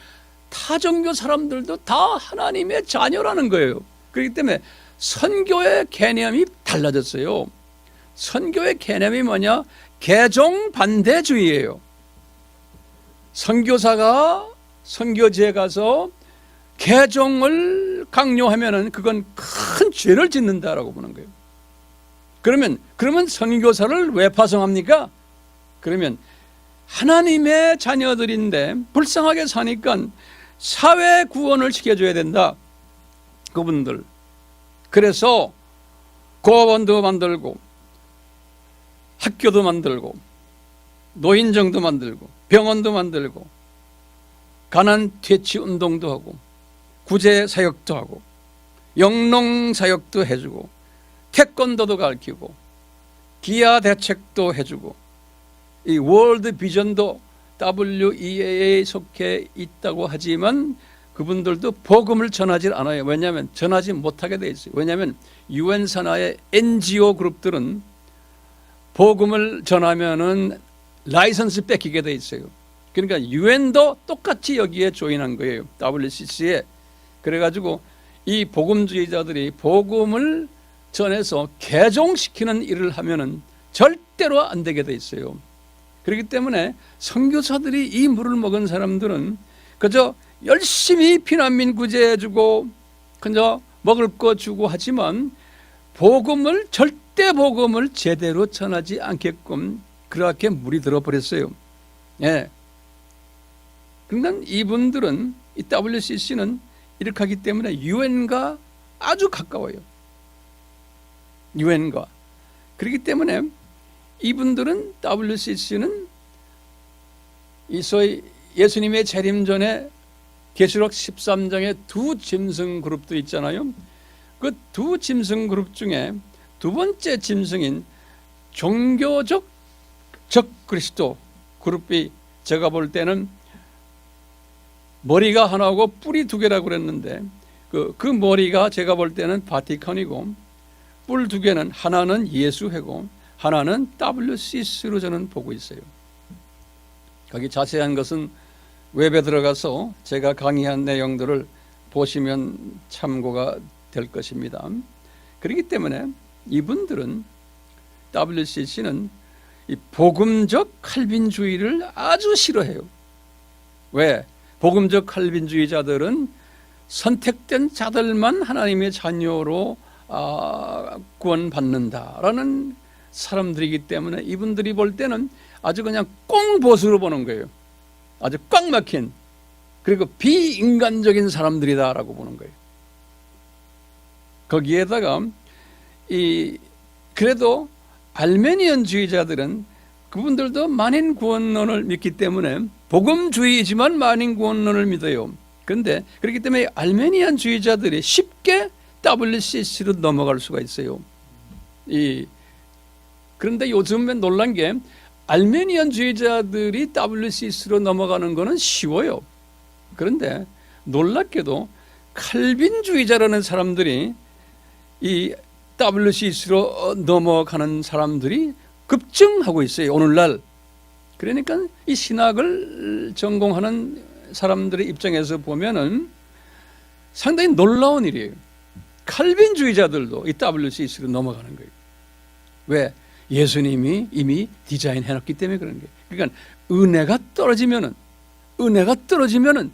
타종교 사람들도 다 하나님의 자녀라는 거예요. 그렇기 때문에 선교의 개념이 달라졌어요. 선교의 개념이 뭐냐? 개종 반대주의예요. 선교사가 선교지에 가서 개종을 강요하면은 그건 큰 죄를 짓는다라고 보는 거예요. 그러면 선교사를 왜 파송합니까? 그러면 하나님의 자녀들인데 불쌍하게 사니까 사회 구원을 시켜줘야 된다. 그분들. 그래서 고아원도 만들고 학교도 만들고 노인정도 만들고 병원도 만들고 가난 퇴치 운동도 하고 구제 사역도 하고 영농 사역도 해주고 태권도도 가르치고 기아 대책도 해주고 이 월드 비전도 WEA에 속해 있다고 하지만 그분들도 복음을 전하지 않아요. 왜냐하면 전하지 못하게 돼 있어요. 왜냐하면 UN 산하의 NGO 그룹들은 복음을 전하면은 라이선스 뺏기게 돼 있어요. 그러니까 UN도 똑같이 여기에 조인한 거예요. WCC에. 그래가지고 이 복음주의자들이 복음을 전해서 개종시키는 일을 하면은 절대로 안 되게 돼 있어요. 그렇기 때문에 선교사들이 이 물을 먹은 사람들은 그저 열심히 피난민 구제해주고 그저 먹을 거 주고 하지만 절대 복음을 제대로 전하지 않게끔 그렇게 물이 들어버렸어요. 예. 그러니까 이분들은 이 WCC는 이렇게 하기 때문에 UN과 아주 가까워요. UN과. 그렇기 때문에 이분들은 WCC는 이 소위 예수님의 재림 전에 계시록 13장에 두 짐승 그룹도 있잖아요. 그 두 짐승 그룹 중에 두 번째 짐승인 종교적 적그리스도 그룹이 제가 볼 때는 머리가 하나고 뿔이 두 개라고 그랬는데 그 머리가 제가 볼 때는 바티칸이고 뿔 두 개는 하나는 예수회고 하나는 WCC로 저는 보고 있어요. 거기 자세한 것은 웹에 들어가서 제가 강의한 내용들을 보시면 참고가 될 것입니다. 그렇기 때문에 이분들은 WCC는 이 복음적 칼빈주의를 아주 싫어해요. 왜? 복음적 칼빈주의자들은 선택된 자들만 하나님의 자녀로 구원받는다라는 사람들이기 때문에 이분들이 볼 때는 아주 그냥 꽁보수로 보는 거예요. 아주 꽉 막힌 그리고 비인간적인 사람들이다라고 보는 거예요. 거기에다가 그래도 알메니언주의자들은 그분들도 만인 구원론을 믿기 때문에 복음주의지만 만인 구원론을 믿어요. 그런데 그렇기 때문에 알메니언주의자들이 쉽게 WCC로 넘어갈 수가 있어요. 그런데 요즘에 놀란 게 알메니언주의자들이 WCC로 넘어가는 거는 쉬워요. 그런데 놀랍게도 칼빈주의자라는 사람들이 이 WCC로 넘어가는 사람들이 급증하고 있어요. 오늘날. 그러니까 이 신학을 전공하는 사람들의 입장에서 보면은 상당히 놀라운 일이에요. 칼빈주의자들도 이 WCC로 넘어가는 거예요. 왜? 예수님이 이미 디자인해 놨기 때문에 그런 거예요. 그러니까 은혜가 떨어지면은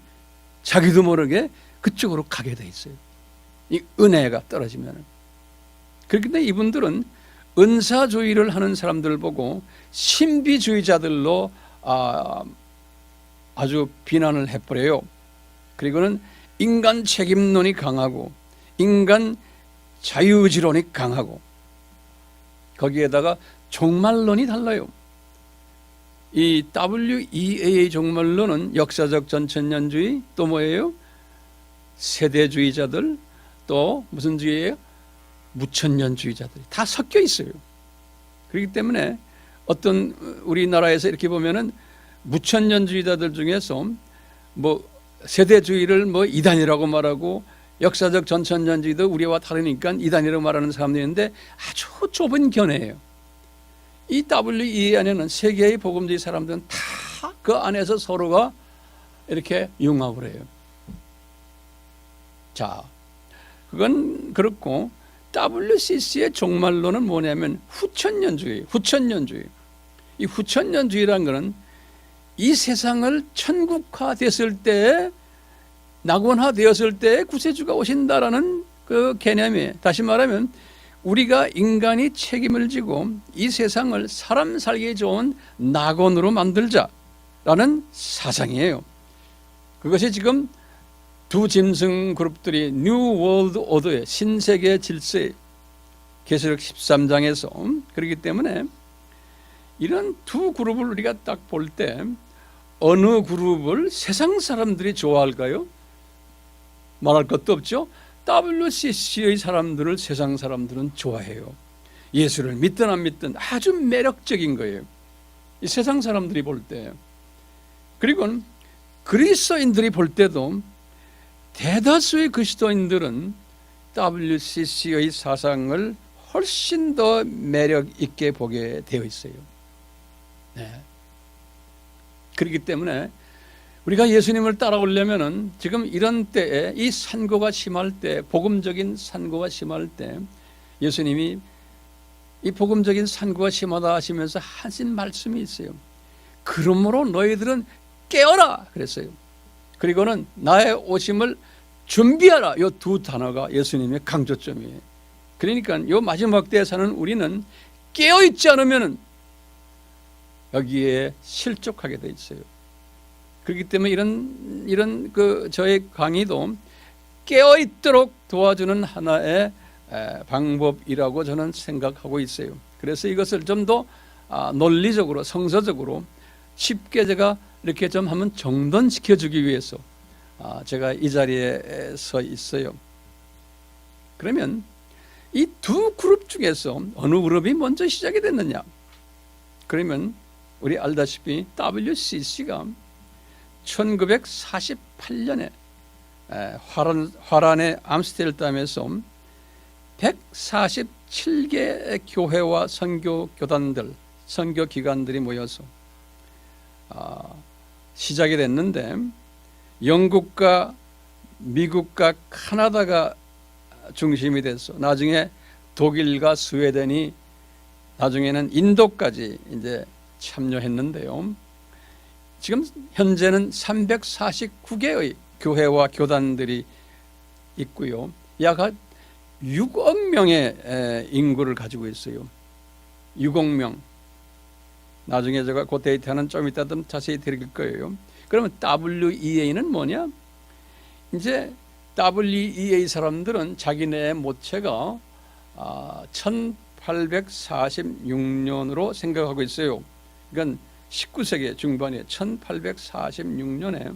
자기도 모르게 그쪽으로 가게 돼 있어요. 이 은혜가 떨어지면은. 그렇기 때문에 이분들은 은사주의를 하는 사람들을 보고 신비주의자들로 아주 비난을 해버려요. 그리고는 인간 책임론이 강하고 인간 자유지론이 강하고 거기에다가 종말론이 달라요. 이 WEA 종말론은 역사적 전천년주의, 또 뭐예요? 세대주의자들, 또 무슨 주의예요? 무천년주의자들이 다 섞여 있어요. 그렇기 때문에 어떤 우리나라에서 이렇게 보면은 무천년주의자들 중에서 뭐 세대주의를 뭐 이단이라고 말하고 역사적 전천년주의도 우리와 다르니까 이단이라고 말하는 사람들이 있는데 아주 좁은 견해예요. 이 WEA 안에는 세계의 복음주의 사람들은 다 그 안에서 서로가 이렇게 융합을 해요. 자, 그건 그렇고 WCC의 종말론은 뭐냐면 후천년주의. 이 후천년주의라는 것은 이 세상을 천국화됐을 때, 낙원화되었을 때 구세주가 오신다라는 그 개념이에요. 다시 말하면 우리가 인간이 책임을 지고 이 세상을 사람 살기 좋은 낙원으로 만들자라는 사상이에요. 그것이 지금 두 짐승 그룹들이 New World Order의 신세계 질서의 계시록 13장에서 그렇기 때문에 이런 두 그룹을 우리가 딱 볼 때 어느 그룹을 세상 사람들이 좋아할까요? 말할 것도 없죠. WCC의 사람들을 세상 사람들은 좋아해요. 예수를 믿든 안 믿든 아주 매력적인 거예요. 이 세상 사람들이 볼 때. 그리고 그리스도인들이 볼 때도 대다수의 그리스도인들은 WCC의 사상을 훨씬 더 매력 있게 보게 되어 있어요. 네. 그렇기 때문에 우리가 예수님을 따라오려면은 지금 이런 때에 이 산고가 심할 때, 복음적인 산고가 심할 때 예수님이 이 복음적인 산고가 심하다 하시면서 하신 말씀이 있어요. 그러므로 너희들은 깨어라 그랬어요. 그리고는 나의 오심을 준비하라. 이 두 단어가 예수님의 강조점이에요. 그러니까 이 마지막 때에 사는 우리는 깨어있지 않으면 여기에 실족하게 돼 있어요. 그렇기 때문에 이런 그 저의 강의도 깨어있도록 도와주는 하나의 방법이라고 저는 생각하고 있어요. 그래서 이것을 좀 더 논리적으로, 성서적으로 쉽게 제가 이렇게 좀 한번 정돈시켜주기 위해서 제가 이 자리에 서 있어요. 그러면 이 두 그룹 중에서 어느 그룹이 먼저 시작이 됐느냐? 그러면 우리 알다시피 WCC가 1948년에 화란의 암스테르담에서 147개 교회와 선교교단들, 선교기관들이 모여서 시작이 됐는데 영국과 미국과 카나다가 중심이 돼서 나중에 독일과 스웨덴이 나중에는 인도까지 이제 참여했는데요. 지금 현재는 349개의 교회와 교단들이 있고요. 약 6억 명의 인구를 가지고 있어요. 6억 명. 나중에 제가 그 데이터는 좀 이따 좀 자세히 드릴 거예요. 그러면 WEA는 뭐냐? 이제 WEA 사람들은 자기네 모체가 1846년으로 생각하고 있어요. 그러니까 19세기 중반에 1846년에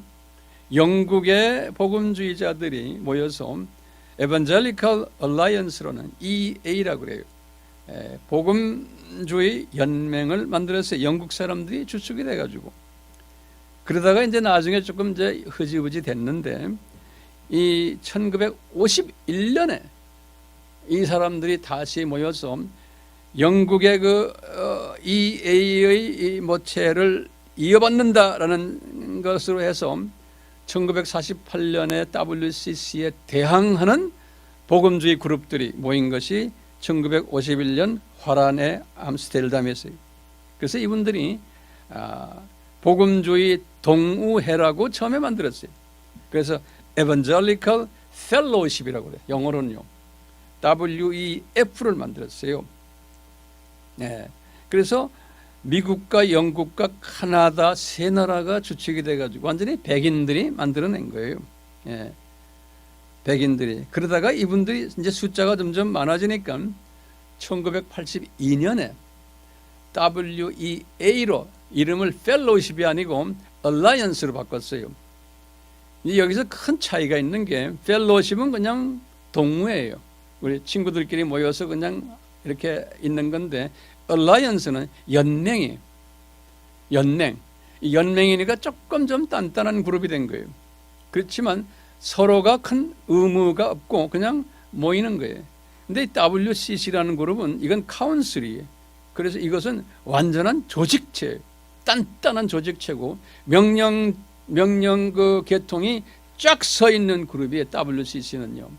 영국의 복음주의자들이 모여서 에반젤리컬 얼라이언스로는 EA라고 그래요. 복음주의 연맹을 만들어서 영국 사람들이 주축이 돼가지고 그러다가 이제 나중에 조금 이제 흐지부지 됐는데 이 1951년에 이 사람들이 다시 모여서 영국의 그 EA의 모체를 이어받는다라는 것으로 해서 1948년에 WCC에 대항하는 복음주의 그룹들이 모인 것이 1951년 화란의 암스테르담에서요. 그래서 이분들이 복음주의 동우회라고 처음에 만들었어요. 그래서 Evangelical Fellowship이라고 그래요. 영어로는요. WEF를 만들었어요. 네. 그래서 미국과 영국과 카나다 세 나라가 주축이 돼가지고 완전히 백인들이 만들어낸 거예요. 예. 백인들이. 그러다가 이분들이 이제 숫자가 점점 많아지니까 1982년에 WEA로 이름을 펠로우십이 아니고 얼라이언스로 바꿨어요. 여기서 큰 차이가 있는 게 펠로우십은 그냥 동무예요. 우리 친구들끼리 모여서 그냥 이렇게 있는 건데 얼라이언스는 연맹이에요. 연맹. 이 연맹이니까 조금 좀 단단한 그룹이 된 거예요. 그렇지만 서로가 큰 의무가 없고 그냥 모이는 거예요. 근데 WCC라는 그룹은 이건 카운슬이에요. 그래서 이것은 완전한 조직체예요. 단단한 조직체고 명령 그 계통이 쫙 서 있는 그룹이에요. WCC는요.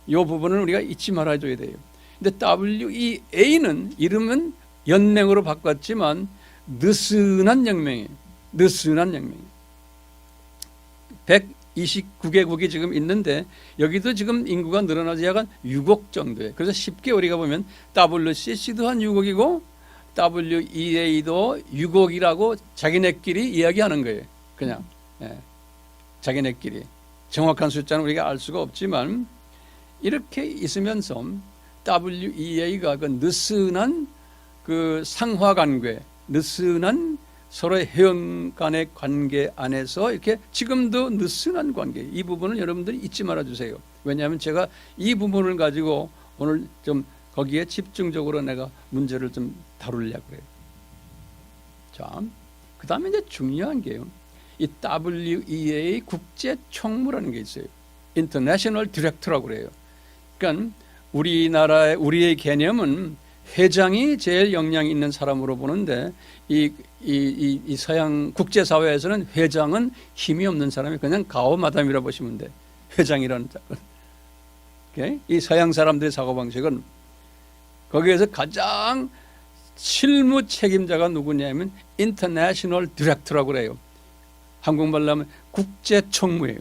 이 부분을 우리가 잊지 말아줘야 돼요. 근데 WEA는 이름은 연맹으로 바꿨지만 느슨한 연맹이에요. 느슨한 연맹. 129개국이 지금 있는데 여기도 지금 인구가 늘어나서 약간 6억 정도예요. 그래서 쉽게 우리가 보면 WCC도 한 6억이고 WEA도 6억이라고 자기네끼리 이야기하는 거예요. 그냥 자기네끼리. 정확한 숫자는 우리가 알 수가 없지만 이렇게 있으면서 WEA가 그 느슨한 그 상하관계, 느슨한 서로의 회원 간의 관계 안에서 이렇게 지금도 느슨한 관계, 이 부분을 여러분들이 잊지 말아 주세요. 왜냐하면 제가 이 부분을 가지고 오늘 좀 거기에 집중적으로 내가 문제를 좀 다루려고 그래요. 자, 그 다음에 이제 중요한 게요. 이 WEA 국제 총무라는 게 있어요. 인터내셔널 디렉터라고 그래요. 그러니까 우리의 개념은 회장이 제일 역량이 있는 사람으로 보는데 이 서양 국제사회에서는 회장은 힘이 없는 사람이 그냥 가오마담이라 보시면 돼. 회장이라는 자는. 이 서양 사람들의 사고방식은 거기에서 가장 실무 책임자가 누구냐면 인터내셔널 디렉터라고 그래요. 한국말로 하면 국제총무예요.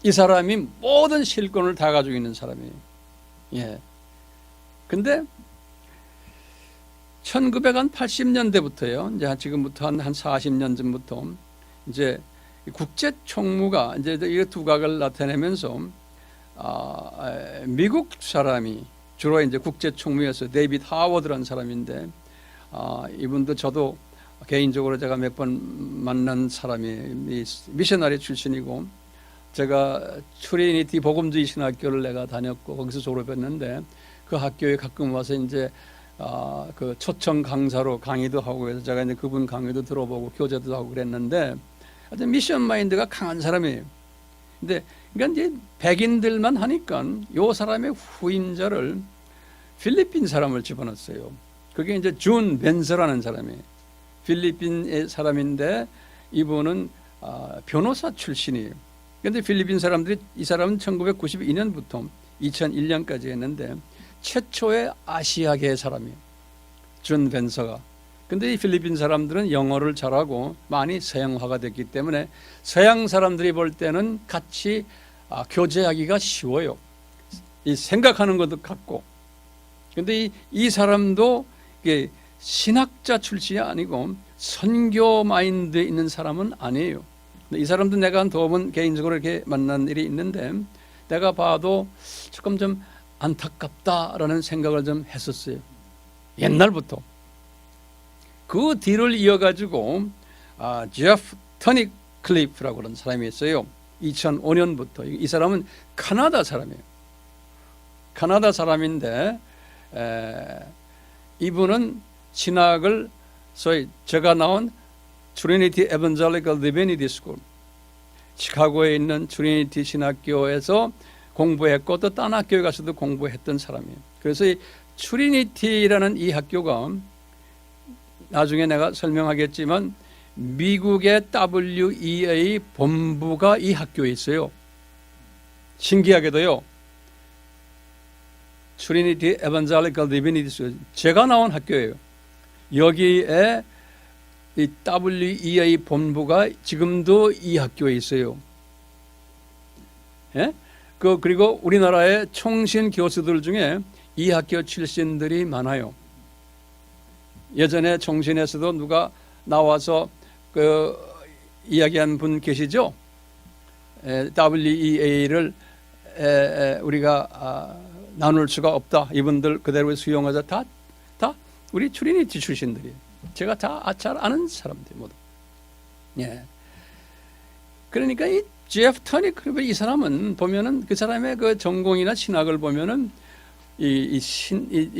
이 사람이 모든 실권을 다 가지고 있는 사람이에요. 예. 근데 1980년대부터요. 이제 지금부터 한 40년 전부터 이제 국제 총무가 이제 이 두각을 나타내면서 미국 사람이 주로 이제 국제 총무에서 데이비드 하워드라는 사람인데 이분도 저도 개인적으로 제가 몇 번 만난 사람이 미셔너리 출신이고 제가 트리니티 복음주의 신학교를 내가 다녔고 거기서 졸업했는데 그 학교에 가끔 와서 이제 그 초청 강사로 강의도 하고 해서 제가 이제 그분 강의도 들어보고 교제도 하고 그랬는데 하여튼 미션 마인드가 강한 사람이에요. 근데 그러니까 이제 백인들만 하니까 요 사람의 후임자를 필리핀 사람을 집어넣었어요. 그게 이제 존 벤서라는 사람이에요. 필리핀의 사람인데 이분은 변호사 출신이에요. 그런데 필리핀 사람들이 이 사람은 1992년부터 2001년까지 했는데 최초의 아시아계 사람이에요. 존 벤서가. 근데 이 필리핀 사람들은 영어를 잘하고 많이 서양화가 됐기 때문에 서양 사람들이 볼 때는 같이 교제하기가 쉬워요. 이 생각하는 것도 같고. 근데 이 사람도 이게 신학자 출신이 아니고 선교 마인드에 있는 사람은 아니에요. 이 사람도 내가 한 2번 개인적으로 이렇게 만난 일이 있는데 내가 봐도 조금 좀 안타깝다라는 생각을 좀 했었어요. 옛날부터. 그 뒤를 이어가지고 제프 터닉 클리프라고 하는 사람이 있어요. 2005년부터. 이 사람은 카나다 사람이에요. 카나다 사람인데 이분은 신학을 소위 제가 나온 트리니티 에반젤리컬 디비니티 스쿨 시카고에 있는 트리니티 신학교에서 공부했고 또 딴 학교에 가서도 공부했던 사람이에요. 그래서 이 트리니티라는 이 학교가 나중에 내가 설명하겠지만 미국의 WEA 본부가 이 학교에 있어요. 신기하게도요. 트리니티 에반젤리컬 디비니티 스쿨 제가 나온 학교예요. 여기에 이 WEA 본부가 지금도 이 학교에 있어요. 예? 그리고 우리나라의 총신 교수들 중에 이 학교 출신들이 많아요. 예전에 총신에서도 누가 나와서 이야기한 분 계시죠? WEA를 우리가 나눌 수가 없다. 이분들 그대로 수용하자. 다 우리 트리니티 출신들이 제가 다 잘 아는 사람들 모두. 예. 그러니까 이 제프 터니 크리버 이 사람은 보면은 그 사람의 그 전공이나 신학을 보면은 이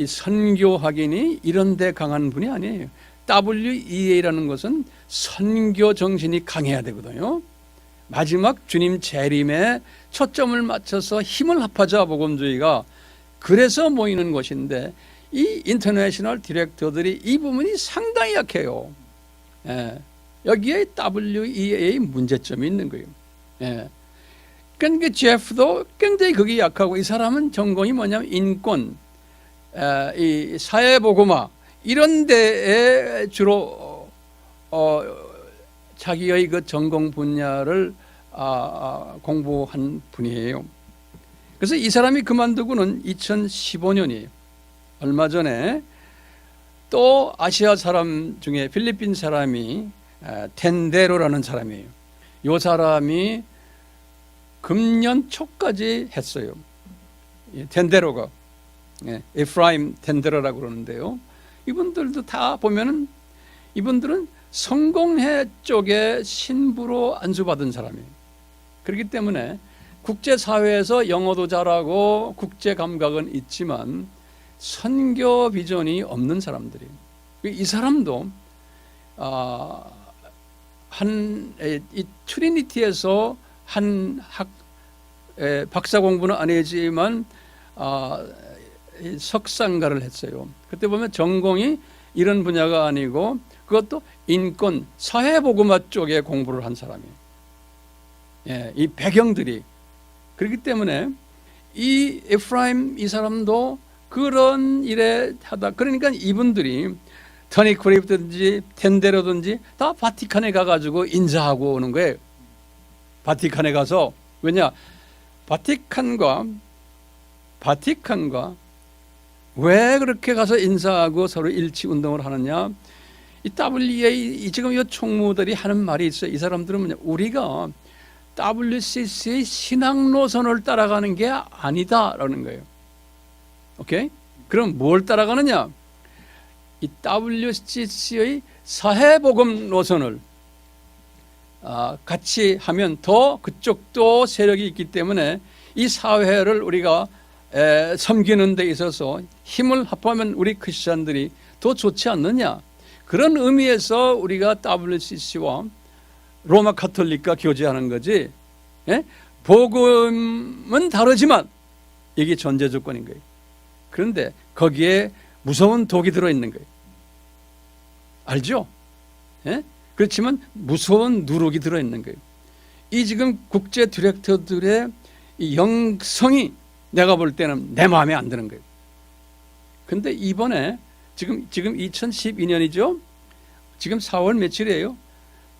선교학인이 이런 데 강한 분이 아니에요. WEA라는 것은 선교 정신이 강해야 되거든요. 마지막 주님 재림에 초점을 맞춰서 힘을 합하자 복음주의가 그래서 모이는 것인데 이 인터내셔널 디렉터들이 이 부분이 상당히 약해요. 예. 여기에 WEA의 문제점이 있는 거예요. 예. 그러니까 제프도 굉장히 그게 약하고 이 사람은 전공이 뭐냐면 인권, 이 사회보고마 이런 데에 주로 자기의 그 전공 분야를 공부한 분이에요. 그래서 이 사람이 그만두고는 2015년이에요. 얼마 전에 또 아시아 사람 중에 필리핀 사람이 텐데로라는 사람이에요. 이 사람이 금년 초까지 했어요. 텐데로가 에프라임 텐데로라고 그러는데요. 이분들도 다 보면은 이분들은 성공회 쪽에 신부로 안수받은 사람이에요. 그렇기 때문에 국제사회에서 영어도 잘하고 국제 감각은 있지만 선교 비전이 없는 사람들이에요. 이 사람도 이 트리니티에서 한 박사 공부는 아니지만 석상가를 했어요. 그때 보면 전공이 이런 분야가 아니고 그것도 인권, 사회보고마 쪽에 공부를 한 사람이에요. 예, 이 배경들이 그렇기 때문에 이 에프라임 이 사람도 그런 일에 하다 그러니까 이분들이 터니 크리프든지 텐데로든지 다 바티칸에 가가지고 인사하고 오는 거예요. 바티칸에 가서 왜냐 바티칸과 왜 그렇게 가서 인사하고 서로 일치 운동을 하느냐? 이 WEA 지금 이 총무들이 하는 말이 있어요. 이 사람들은 뭐냐? 우리가 WCC의 신앙 노선을 따라가는 게 아니다라는 거예요. 오케이? 그럼 뭘 따라가느냐? 이 WCC의 사회복음 노선을 같이 하면 더 그쪽도 세력이 있기 때문에 이 사회를 우리가 섬기는 데 있어서 힘을 합하면 우리 크리스천들이 더 좋지 않느냐. 그런 의미에서 우리가 WCC와 로마 카톨릭과 교제하는 거지. 예? 복음은 다르지만 이게 전제 조건인 거예요. 그런데 거기에 무서운 독이 들어있는 거예요. 알죠? 예? 그렇지만 무서운 누룩이 들어있는 거예요. 이 지금 국제 디렉터들의 이 영성이 내가 볼 때는 내 마음에 안 드는 거예요. 근데 이번에 지금 2012년이죠. 지금 4월 며칠이에요?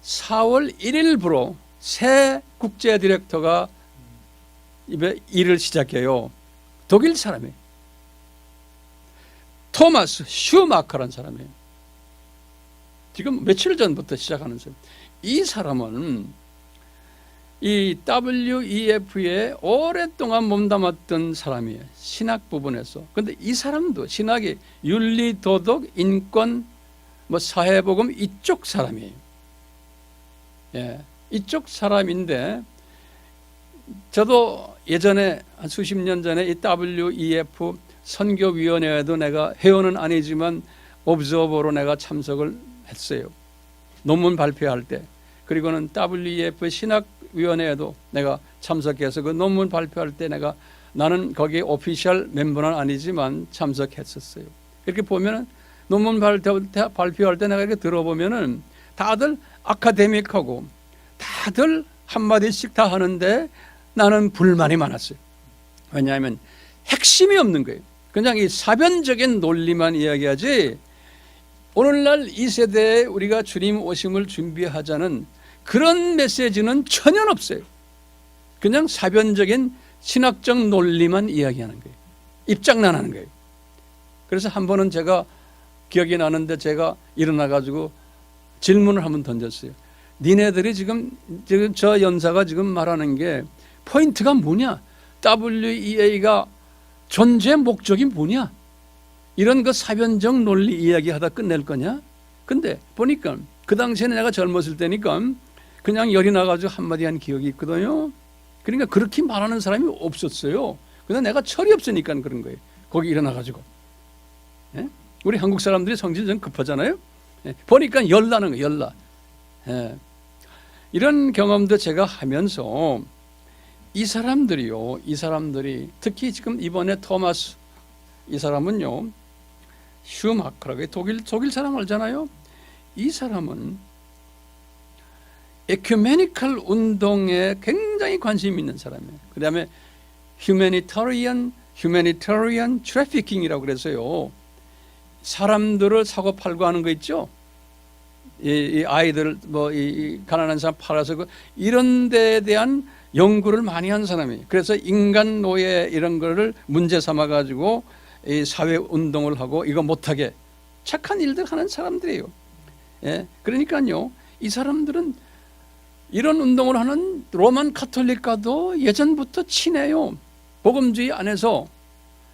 4월 1일부로 새 국제 디렉터가 일을 시작해요. 독일 사람이에요. 토마스 슈마커라는 사람이에요. 지금 며칠 전부터 시작하는 사람. 이 사람은 이 WEF에 오랫동안 몸담았던 사람이에요. 신학 부분에서. 그런데 이 사람도 신학이 윤리, 도덕, 인권, 사회복음 이쪽 사람이에요. 예, 이쪽 사람인데 저도 예전에 한 수십 년 전에 이 WEF 선교위원회에도 내가 회원은 아니지만 오브저버로 내가 참석을 했어요. 논문 발표할 때. 그리고는 WEF 신학위원회에도 내가 참석해서 그 논문 발표할 때 나는 거기 오피셜 멤버는 아니지만 참석했었어요. 이렇게 보면은 논문 발표할 때 내가 이렇게 들어보면은 다들 아카데믹하고 다들 한마디씩 다 하는데 나는 불만이 많았어요. 왜냐하면 핵심이 없는 거예요. 그냥 이 사변적인 논리만 이야기하지 오늘날 이 세대에 우리가 주님 오심을 준비하자는 그런 메시지는 전혀 없어요. 그냥 사변적인 신학적 논리만 이야기하는 거예요. 입장난하는 거예요. 그래서 한 번은 제가 기억이 나는데 제가 일어나가지고 질문을 한번 던졌어요. 니네들이 지금 저 연사가 지금 말하는 게 포인트가 뭐냐? WEA가 존재 목적이 뭐냐? 이런 그 사변적 논리 이야기하다 끝낼 거냐? 근데 보니까 그 당시에는 내가 젊었을 때니까 그냥 열이 나가지고 한마디 한 기억이 있거든요. 그러니까 그렇게 말하는 사람이 없었어요. 그냥 내가 철이 없으니까 그런 거예요. 거기 일어나가지고. 예? 우리 한국 사람들이 성질 좀 급하잖아요. 예? 보니까 열나는 거예요. 열나. 예. 이런 경험도 제가 하면서 이 사람들이 특히 지금 이번에 토마스 이 사람은요, 슈마커라고 독일 사람 알잖아요. 이 사람은 에큐메니컬 운동에 굉장히 관심 있는 사람이에요. 그 다음에 휴메니터리언 트래피킹이라고 그래서요, 사람들을 사고 팔고 하는 거 있죠. 이 아이들 이 가난한 사람 팔아서 이런 데에 대한 연구를 많이 한 사람이에요. 그래서 인간 노예 이런 거를 문제 삼아 가지고 이 사회 운동을 하고 이거 못하게 착한 일들 하는 사람들이에요. 예, 그러니까요, 이 사람들은 이런 운동을 하는 로만 카톨릭과도 예전부터 친해요. 복음주의 안에서.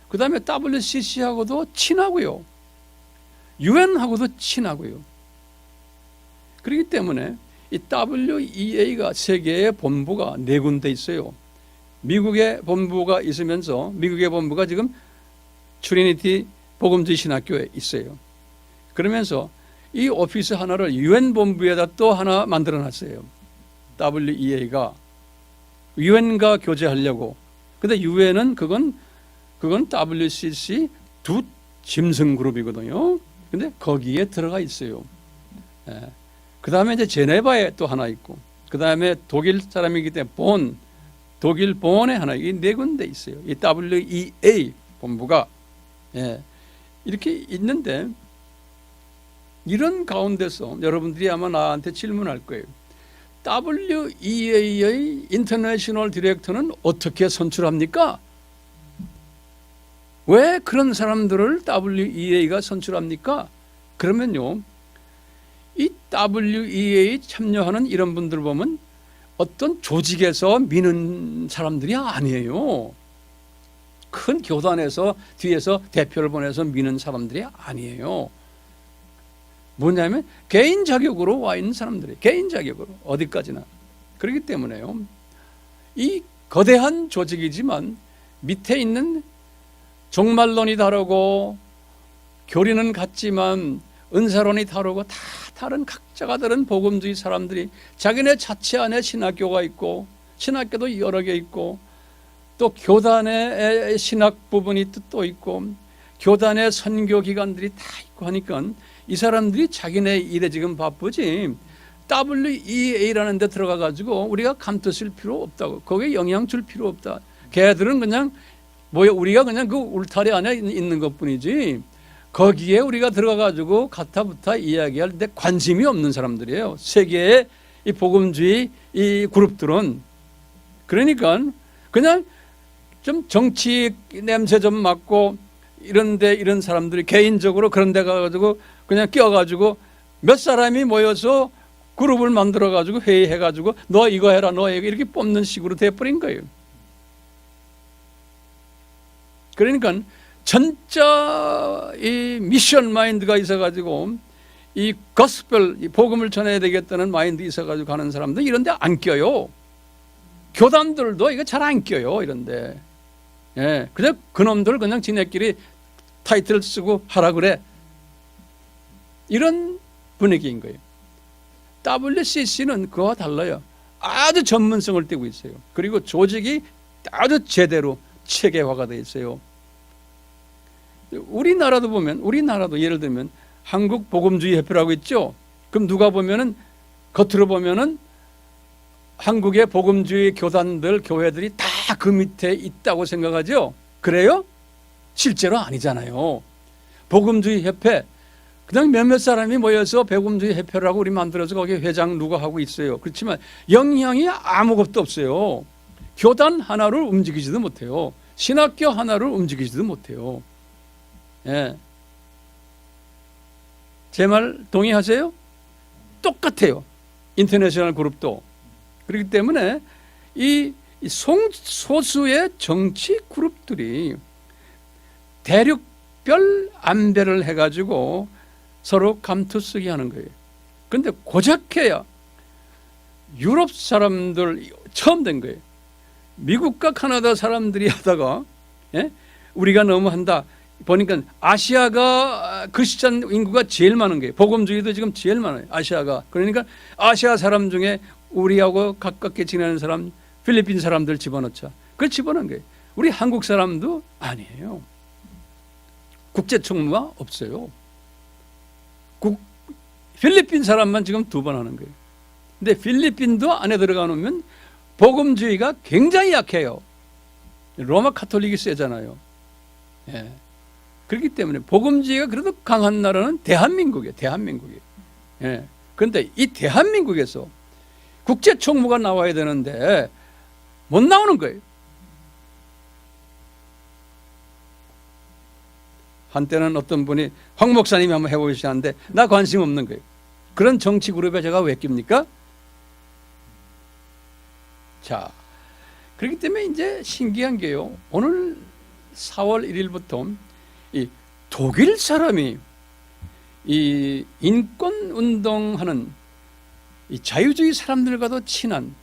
그 다음에 WCC하고도 친하고요. 유엔하고도 친하고요. 그렇기 때문에 이 WEA가 세계의 본부가 4군데 있어요. 미국의 본부가 있으면서 미국의 본부가 지금 트리니티 복음주의 신학교에 있어요. 그러면서 이 오피스 하나를 유엔 본부에다 또 하나 만들어 놨어요. WEA가 유엔과 교제하려고. 근데 유엔은 그건 WCC 두 짐승 그룹이거든요. 근데 거기에 들어가 있어요. 예. 그 다음에 이제 제네바에 또 하나 있고, 그 다음에 독일 사람이기 때문에 독일 본에 하나, 이 4군데 있어요. 이 WEA 본부가. 예. 이렇게 있는데, 이런 가운데서 여러분들이 아마 나한테 질문할 거예요. WEA의 인터내셔널 디렉터는 어떻게 선출합니까? 왜 그런 사람들을 WEA가 선출합니까? 그러면요, 이 WEA에 참여하는 이런 분들 보면 어떤 조직에서 미는 사람들이 아니에요. 큰 교단에서 뒤에서 대표를 보내서 미는 사람들이 아니에요. 뭐냐면 개인 자격으로 와 있는 사람들이, 개인 자격으로 어디까지나. 그렇기 때문에요, 이 거대한 조직이지만 밑에 있는 종말론이 다르고 교리는 같지만 은사론이 다르고 다 다른 각자가 다른 복음주의 사람들이 자기네 자체 안에 신학교가 있고, 신학교도 여러 개 있고, 또 교단의 신학 부분이 또 있고, 교단의 선교 기관들이 다 있고 하니까 이 사람들이 자기네 일에 지금 바쁘지 WEA라는 데 들어가 가지고 우리가 감투 쓸 필요 없다고, 거기에 영향 줄 필요 없다. 걔들은 그냥 우리가 그냥 그 울타리 안에 있는 것뿐이지 거기에 우리가 들어가 가지고 가타부타 이야기할 때 관심이 없는 사람들이에요. 세계의 이 복음주의 이 그룹들은. 그러니까 그냥 좀 정치 냄새 좀 맡고 이런데 이런 사람들이 개인적으로 그런 데 가가지고 그냥 끼어가지고 몇 사람이 모여서 그룹을 만들어가지고 회의해가지고 너 이거 해라 너 이거 이렇게 뽑는 식으로 돼버린 거예요. 그러니까 진짜 이 미션 마인드가 있어가지고 이 거스펠, 이 복음을 전해야 되겠다는 마인드 있어가지고 가는 사람들 이런데 안 껴요. 교단들도 이거 잘 안 껴요. 이런데. 예, 그냥 그놈들 그냥 지네끼리 타이틀 쓰고 하라 그래. 이런 분위기인 거예요. WCC는 그와 달라요. 아주 전문성을 띠고 있어요. 그리고 조직이 아주 제대로 체계화가 되어 있어요. 우리나라도 보면, 우리나라도 예를 들면 한국 복음주의 협회라고 있죠. 그럼 누가 보면은 겉으로 보면은 한국의 복음주의 교단들, 교회들이 다 그 밑에 있다고 생각하죠. 그래요? 실제로 아니잖아요. 복음주의 협회, 그냥 몇몇 사람이 모여서 복음주의 협회라고 우리 만들어서 거기 회장 누가 하고 있어요. 그렇지만 영향이 아무것도 없어요. 교단 하나를 움직이지도 못해요. 신학교 하나를 움직이지도 못해요. 예. 제 말 동의하세요? 똑같아요. 인터내셔널 그룹도. 그렇기 때문에 이 이 소수의 정치 그룹들이 대륙별 안배를 해가지고 서로 감투쓰기 하는 거예요. 그런데 고작해야 유럽 사람들 처음 된 거예요. 미국과 카나다 사람들이 하다가 우리가 너무 한다 보니까 아시아가 크리스찬 인구가 제일 많은 거예요. 복음주의도 지금 제일 많아요. 아시아가. 그러니까 아시아 사람 중에 우리하고 가깝게 지내는 사람 필리핀 사람들 집어넣자. 그걸 집어넣은 거예요. 우리 한국 사람도 아니에요. 국제총무가 없어요. 필리핀 사람만 지금 2번 하는 거예요. 근데 필리핀도 안에 들어가 놓으면 복음주의가 굉장히 약해요. 로마 카톨릭이 세잖아요. 예. 그렇기 때문에 복음주의가 그래도 강한 나라는 대한민국이에요. 대한민국이에요. 예. 그런데 이 대한민국에서 국제총무가 나와야 되는데 못 나오는 거예요. 한때는 어떤 분이 황 목사님이 한번 해보시는데 나 관심 없는 거예요. 그런 정치 그룹에 제가 왜 낍니까? 자, 그렇기 때문에 이제 신기한 게요. 오늘 4월 1일부터 이 독일 사람이 이 인권 운동하는 이 자유주의 사람들과도 친한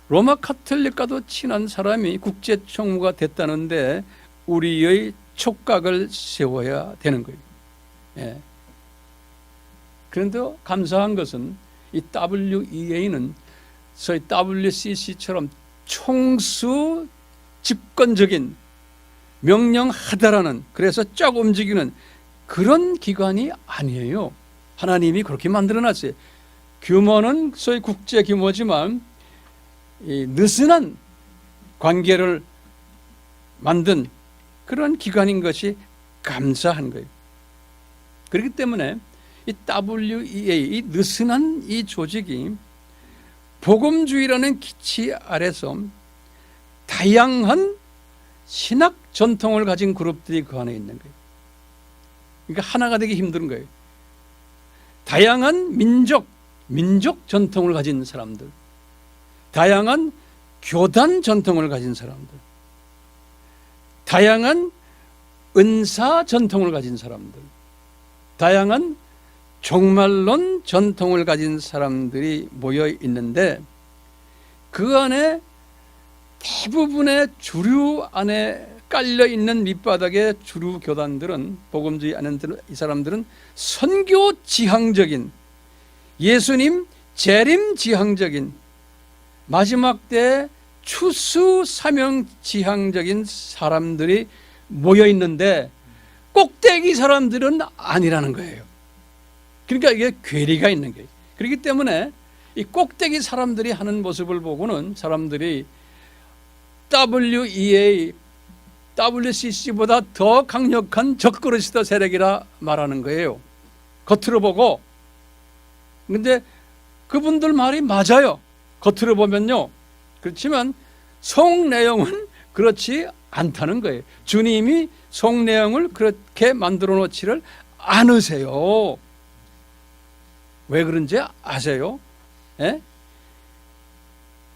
로마 카톨릭과도 친한 사람이 국제총무가 됐다는데 우리의 촉각을 세워야 되는 거예요. 예. 그런데 감사한 것은 이 WEA는 소위 WCC처럼 총수 집권적인 명령하다라는 그래서 쫙 움직이는 그런 기관이 아니에요. 하나님이 그렇게 만들어놨어요. 규모는 소위 국제 규모지만 이 느슨한 관계를 만든 그런 기관인 것이 감사한 거예요. 그렇기 때문에 이 WEA, 이 느슨한 이 조직이 복음주의라는 기치 아래서 다양한 신학 전통을 가진 그룹들이 그 안에 있는 거예요. 그러니까 하나가 되기 힘든 거예요. 다양한 민족 전통을 가진 사람들, 다양한 교단 전통을 가진 사람들, 다양한 은사 전통을 가진 사람들, 다양한 종말론 전통을 가진 사람들이 모여 있는데 그 안에 대부분의 주류 안에 깔려 있는 밑바닥의 주류 교단들은 복음주의 안에 이 사람들은 선교 지향적인 예수님 재림 지향적인 마지막 때 추수 사명 지향적인 사람들이 모여 있는데 꼭대기 사람들은 아니라는 거예요. 그러니까 이게 괴리가 있는 거예요. 그렇기 때문에 이 꼭대기 사람들이 하는 모습을 보고는 사람들이 WEA, WCC보다 더 강력한 적그리스도 세력이라 말하는 거예요. 겉으로 보고. 근데 그분들 말이 맞아요. 겉으로 보면요. 그렇지만 속 내용은 그렇지 않다는 거예요. 주님이 속 내용을 그렇게 만들어 놓지를 않으세요. 왜 그런지 아세요? 예?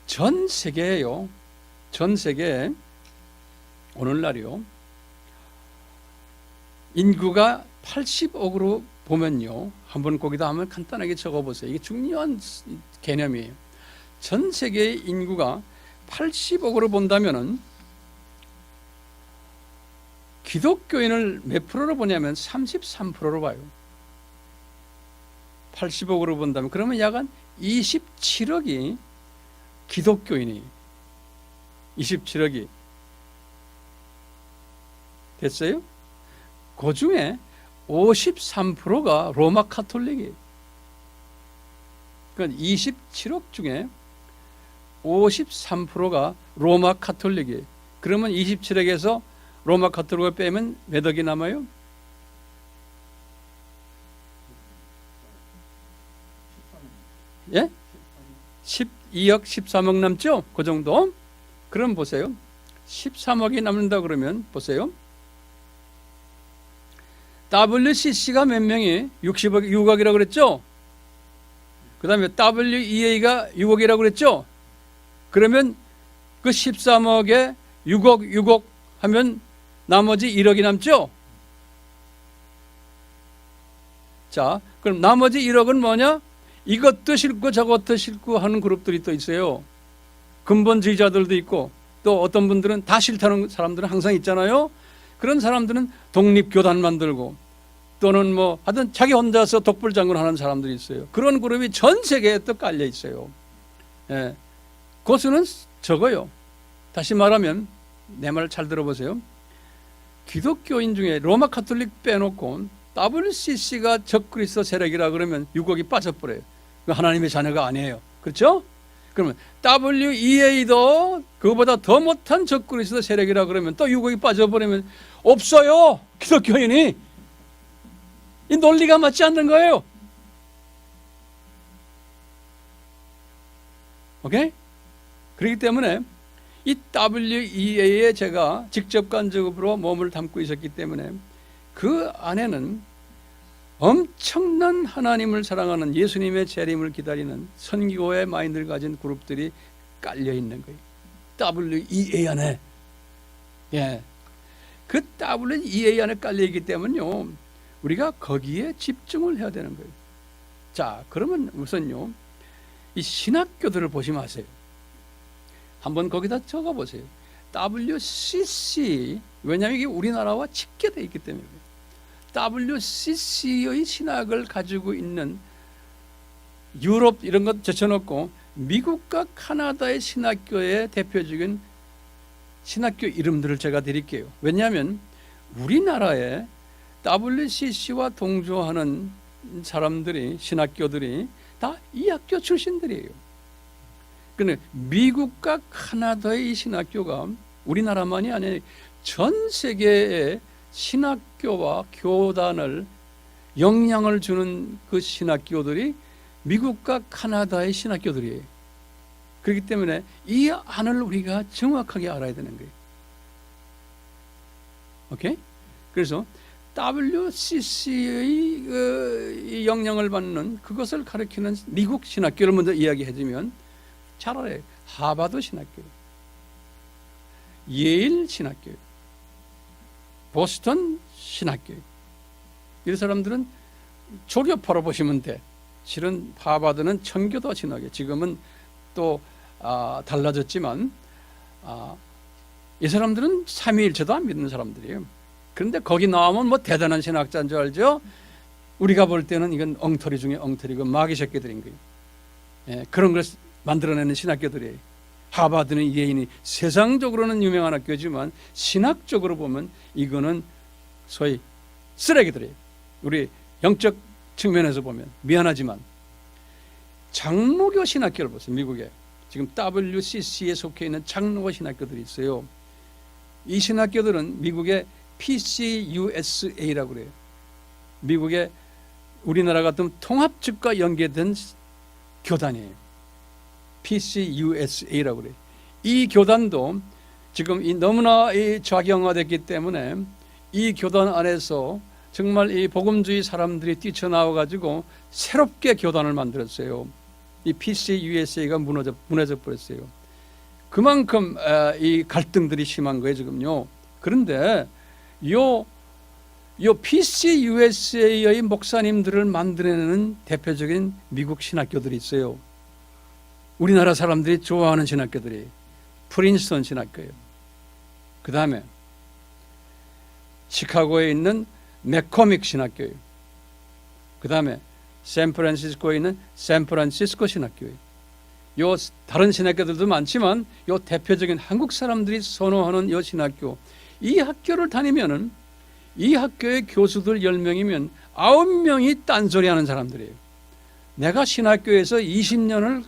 전 세계에요. 전 세계에 오늘날이요. 인구가 80억으로 보면요. 한번 거기다 한번 간단하게 적어보세요. 이게 중요한 개념이에요. 전 세계의 인구가 80억으로 본다면은 기독교인을 몇 프로로 보냐면 33%로 봐요. 80억으로 본다면 그러면 약 한 27억이 기독교인이 27억이 됐어요? 그 중에 53%가 로마 카톨릭이에요. 그러니까 27억 중에 53%가 로마 카톨릭이에요. 그러면 27억에서 로마 카톨릭을 빼면 몇 억이 남아요? 예? 12억, 13억 남죠? 그 정도? 그럼 보세요. 13억이 남는다 그러면 보세요. WCC가 몇 명이? 60억, 6억이라고 그랬죠? 그 다음에 WEA가 6억이라고 그랬죠? 그러면 그 13억에 6억 하면 나머지 1억이 남죠? 자, 그럼 나머지 1억은 뭐냐? 이것도 싫고 저것도 싫고 하는 그룹들이 또 있어요. 근본주의자들도 있고 또 어떤 분들은 다 싫다는 사람들은 항상 있잖아요. 그런 사람들은 독립교단 만들고 또는 뭐 하여튼 자기 혼자서 독불장군하는 사람들이 있어요. 그런 그룹이 전 세계에 또 깔려 있어요. 예. 그 수는 적어요. 다시 말하면 내 말 잘 들어보세요. 기독교인 중에 로마 카톨릭 빼놓고 WCC가 적그리스도 세력이라 그러면 6억이 빠져버려요. 하나님의 자녀가 아니에요. 그렇죠? 그러면 WEA도 그거보다 더 못한 적그리스도 세력이라 그러면 또 6억이 빠져버리면 없어요. 기독교인이. 이 논리가 맞지 않는 거예요. 오케이? 그렇기 때문에 이 WEA에 제가 직접 간접으로 몸을 담고 있었기 때문에 그 안에는 엄청난 하나님을 사랑하는 예수님의 재림을 기다리는 선교의 마인드를 가진 그룹들이 깔려 있는 거예요. WEA 안에. 예. 그 WEA 안에 깔려 있기 때문에요. 우리가 거기에 집중을 해야 되는 거예요. 자, 그러면 우선요. 이 신학교들을 보지 마세요. 한번 거기다 적어 보세요. WCC. 왜냐하면 이게 우리나라와 직계되어 있기 때문에 WCC의 신학을 가지고 있는 유럽 이런 것 제쳐놓고 미국과 카나다의 신학교의 대표적인 신학교 이름들을 제가 드릴게요. 왜냐하면 우리나라에 WCC와 동조하는 사람들이 신학교들이 다 이 학교 출신들이에요. 그런데 미국과 카나다의 이 신학교가 우리나라만이 아니라 전 세계의 신학교와 교단을 영향을 주는 그 신학교들이 미국과 카나다의 신학교들이에요. 그렇기 때문에 이 안을 우리가 정확하게 알아야 되는 거예요. 오케이? 그래서 WCC의 영향을 받는 그것을 가리키는 미국 신학교를 먼저 이야기해주면 잘 알아요. 하버드 신학교, 예일 신학교, 보스턴 신학교. 이 사람들은 조교파로 보시면 돼. 실은 하버드는 청교도 신학교. 지금은 또 달라졌지만 이 사람들은 삼위일체도 안 믿는 사람들이에요. 그런데 거기 나오면 뭐 대단한 신학자인 줄 알죠? 우리가 볼 때는 이건 엉터리 중에 엉터리고 마귀 새끼들인 거예요. 예, 그런 걸 만들어내는 신학교들이에요. 하버드는 예인이 세상적으로는 유명한 학교지만 신학적으로 보면 이거는 소위 쓰레기들이에요. 우리 영적 측면에서 보면 미안하지만 장로교 신학교를 보세요. 미국에 지금 WCC에 속해 있는 장로교 신학교들이 있어요. 이 신학교들은 미국의 PCUSA라고 그래요. 미국의 우리나라 같은 통합측과 연계된 교단이에요. PCUSA라고 그래요. 이 교단도 지금 너무나 좌경화됐기 때문에 이 교단 안에서 정말 이 복음주의 사람들이 뛰쳐나와 가지고 새롭게 교단을 만들었어요. 이 PCUSA가 무너져 버렸어요. 그만큼 이 갈등들이 심한 거예요, 지금요. 그런데 요 PCUSA의 목사님들을 만들어내는 대표적인 미국 신학교들이 있어요. 우리나라 사람들이 좋아하는 신학교들이 프린스턴 신학교예요. 그 다음에 시카고에 있는 맥코믹 신학교예요. 그 다음에 샌프란시스코에 있는 샌프란시스코 신학교예요. 요 다른 신학교들도 많지만 요 대표적인 한국 사람들이 선호하는 요 신학교, 이 학교를 다니면은 이 학교의 교수들 10명이면 9명이 딴소리하는 사람들이에요. 내가 신학교에서 20년을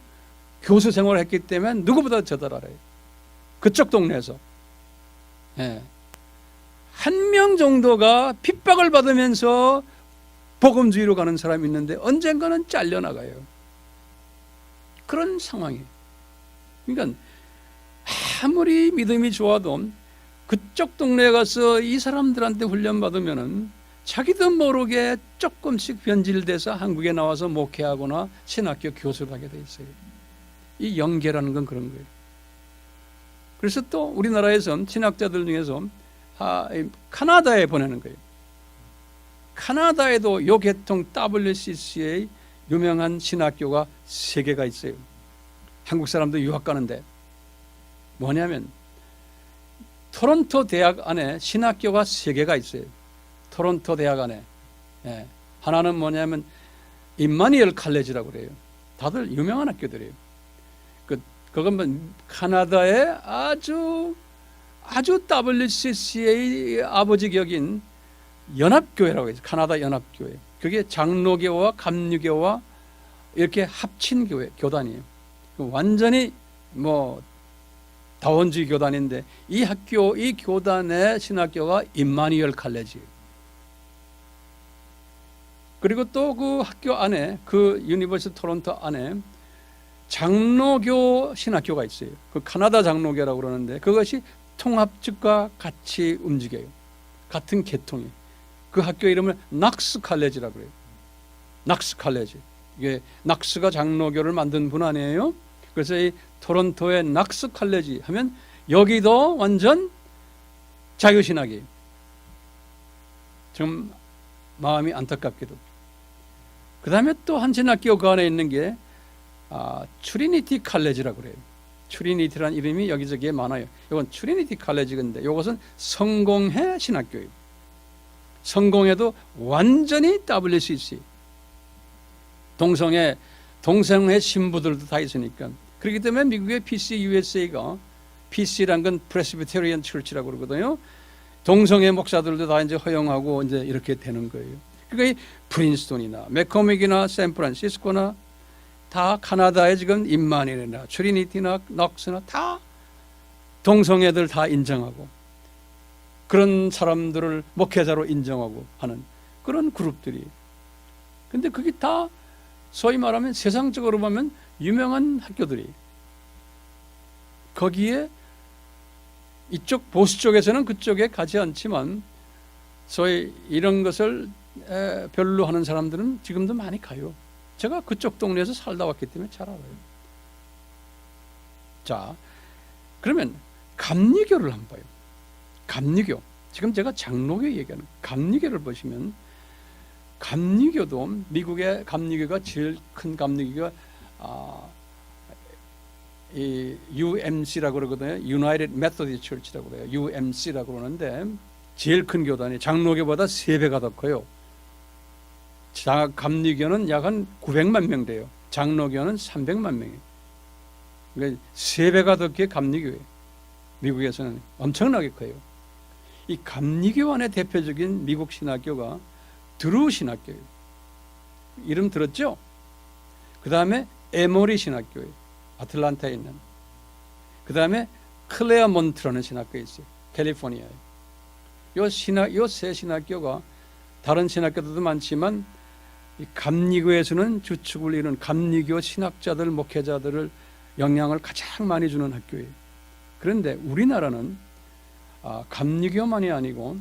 교수 생활을 했기 때문에 누구보다 더 잘 알아요. 그쪽 동네에서. 예. 한 명 정도가 핍박을 받으면서 복음주의로 가는 사람이 있는데 언젠가는 잘려나가요. 그런 상황이에요. 그러니까 아무리 믿음이 좋아도 그쪽 동네에 가서 이 사람들한테 훈련받으면은 자기도 모르게 조금씩 변질돼서 한국에 나와서 목회하거나 신학교 교수를 하게 돼 있어요. 이 연계라는 건 그런 거예요. 그래서 또 우리나라에서 신학자들 중에서 카나다에 보내는 거예요. 카나다에도 요 계통 WCC의 유명한 신학교가 3개가 있어요. 한국 사람도 유학 가는데 뭐냐면 토론토 대학 안에 신학교가 3개가 있어요. 토론토 대학 안에. 예. 하나는 뭐냐면 임마니엘 칼레지라고 그래요. 다들 유명한 학교들이에요. 그건 카나다의 아주 WCC의 아버지 격인 연합교회라고 해요. 카나다 연합교회. 그게 장로교와 감리교와 이렇게 합친 교단이에요. 완전히 다원주의 교단인데 이 교단의 신학교가 임마니엘 칼레지예요. 그리고 또 그 학교 안에, 그 유니버시티 토론토 안에 장로교 신학교가 있어요. 그 카나다 장로교라고 그러는데 그것이 통합측과 같이 움직여요. 같은 계통이에요. 그 학교 이름을 낙스 칼레지라고 그래요. 낙스 칼레지. 이게 낙스가 장로교를 만든 분 아니에요? 그래서 이 토론토의 낙스 칼레지 하면 여기도 완전 자유신학이에요. 좀 마음이 안타깝게도. 그 다음에 또 한 신학교 그 안에 있는 게 트리니티 칼레지라고 그래요. 트리니티라는 이름이 여기저기에 많아요. 이건 트리니티 칼레지인데 이것은 성공회 신학교예요. 성공회도 완전히 WCC. 동성애 신부들도 다 있으니까. 그렇기 때문에 미국의 PCUSA가, PC란 건 Presbyterian Church라고 그러거든요. 동성애 목사들도 다 이제 허용하고 이제 이렇게 되는 거예요. 그러니까 이 프린스톤이나 맥코믹이나 샌프란시스코나 다 카나다에 지금 임마니엘이나 트리니티나 넉스나 다 동성애들 다 인정하고 그런 사람들을 목회자로 인정하고 하는 그런 그룹들이. 근데 그게 다 소위 말하면 세상적으로 보면 유명한 학교들이. 거기에 이쪽 보수 쪽에서는 그쪽에 가지 않지만 소위 이런 것을 별로 하는 사람들은 지금도 많이 가요. 제가 그쪽 동네에서 살다 왔기 때문에 잘 알아요. 자, 그러면 감리교를 한번 봐요. 감리교. 지금 제가 장로교 얘기하는 감리교를 보시면 감리교도 미국의 감리교가 제일 큰 감리교가 이 UMC라고 그러거든요. United Methodist Church라고 그래요. UMC라고 그러는데 제일 큰 교단이 장로교보다 3배가 더 커요. 감리교는 약 한 900만 명 돼요. 장로교는 300만 명이에요. 그러니까 3배가 더 큰 감리교예요. 미국에서는 엄청나게 커요. 이 감리교 안의 대표적인 미국 신학교가 드루 신학교예요. 이름 들었죠? 그 다음에 에모리 신학교예요. 아틀란타에 있는. 그 다음에 클레어몬트라는 신학교가 있어요. 캘리포니아에. 요 세 신학교가 다른 신학교들도 많지만 이 감리교에서는 주축을 이루는 감리교 신학자들, 목회자들을 영향을 가장 많이 주는 학교예요. 그런데 우리나라는 감리교만이 아니고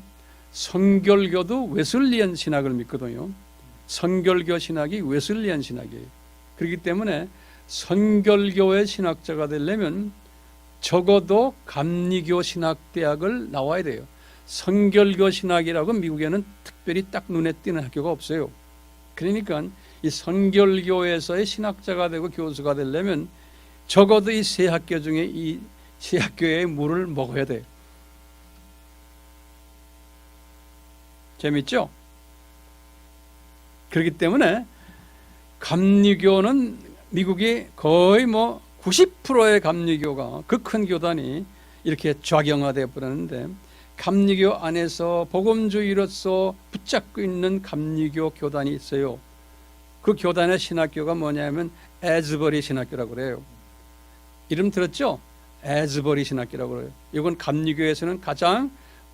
성결교도 웨슬리안 신학을 믿거든요. 성결교 신학이 웨슬리안 신학이에요. 그렇기 때문에 성결교의 신학자가 되려면 적어도 감리교 신학대학을 나와야 돼요. 성결교 신학이라고 미국에는 특별히 딱 눈에 띄는 학교가 없어요. 그러니까 이 성결교에서의 신학자가 되고 교수가 되려면 적어도 이 세 학교 중에 이 세 학교의 물을 먹어야 돼요. 재밌죠? 그렇기 때문에 감리교는 미국이 거의 90%의 감리교가 그 큰 교단이 이렇게 좌경화되어 버렸는데 감리교 안에서 복음주의로서 붙잡고 있는 감리교 교단이 있어요. 그 교단의 신학교가 뭐냐면 에즈버리 신학교라고 그래요. 이름 들었죠? 에즈버리 신학교라고 그래요. 이건 감리교에서는 가장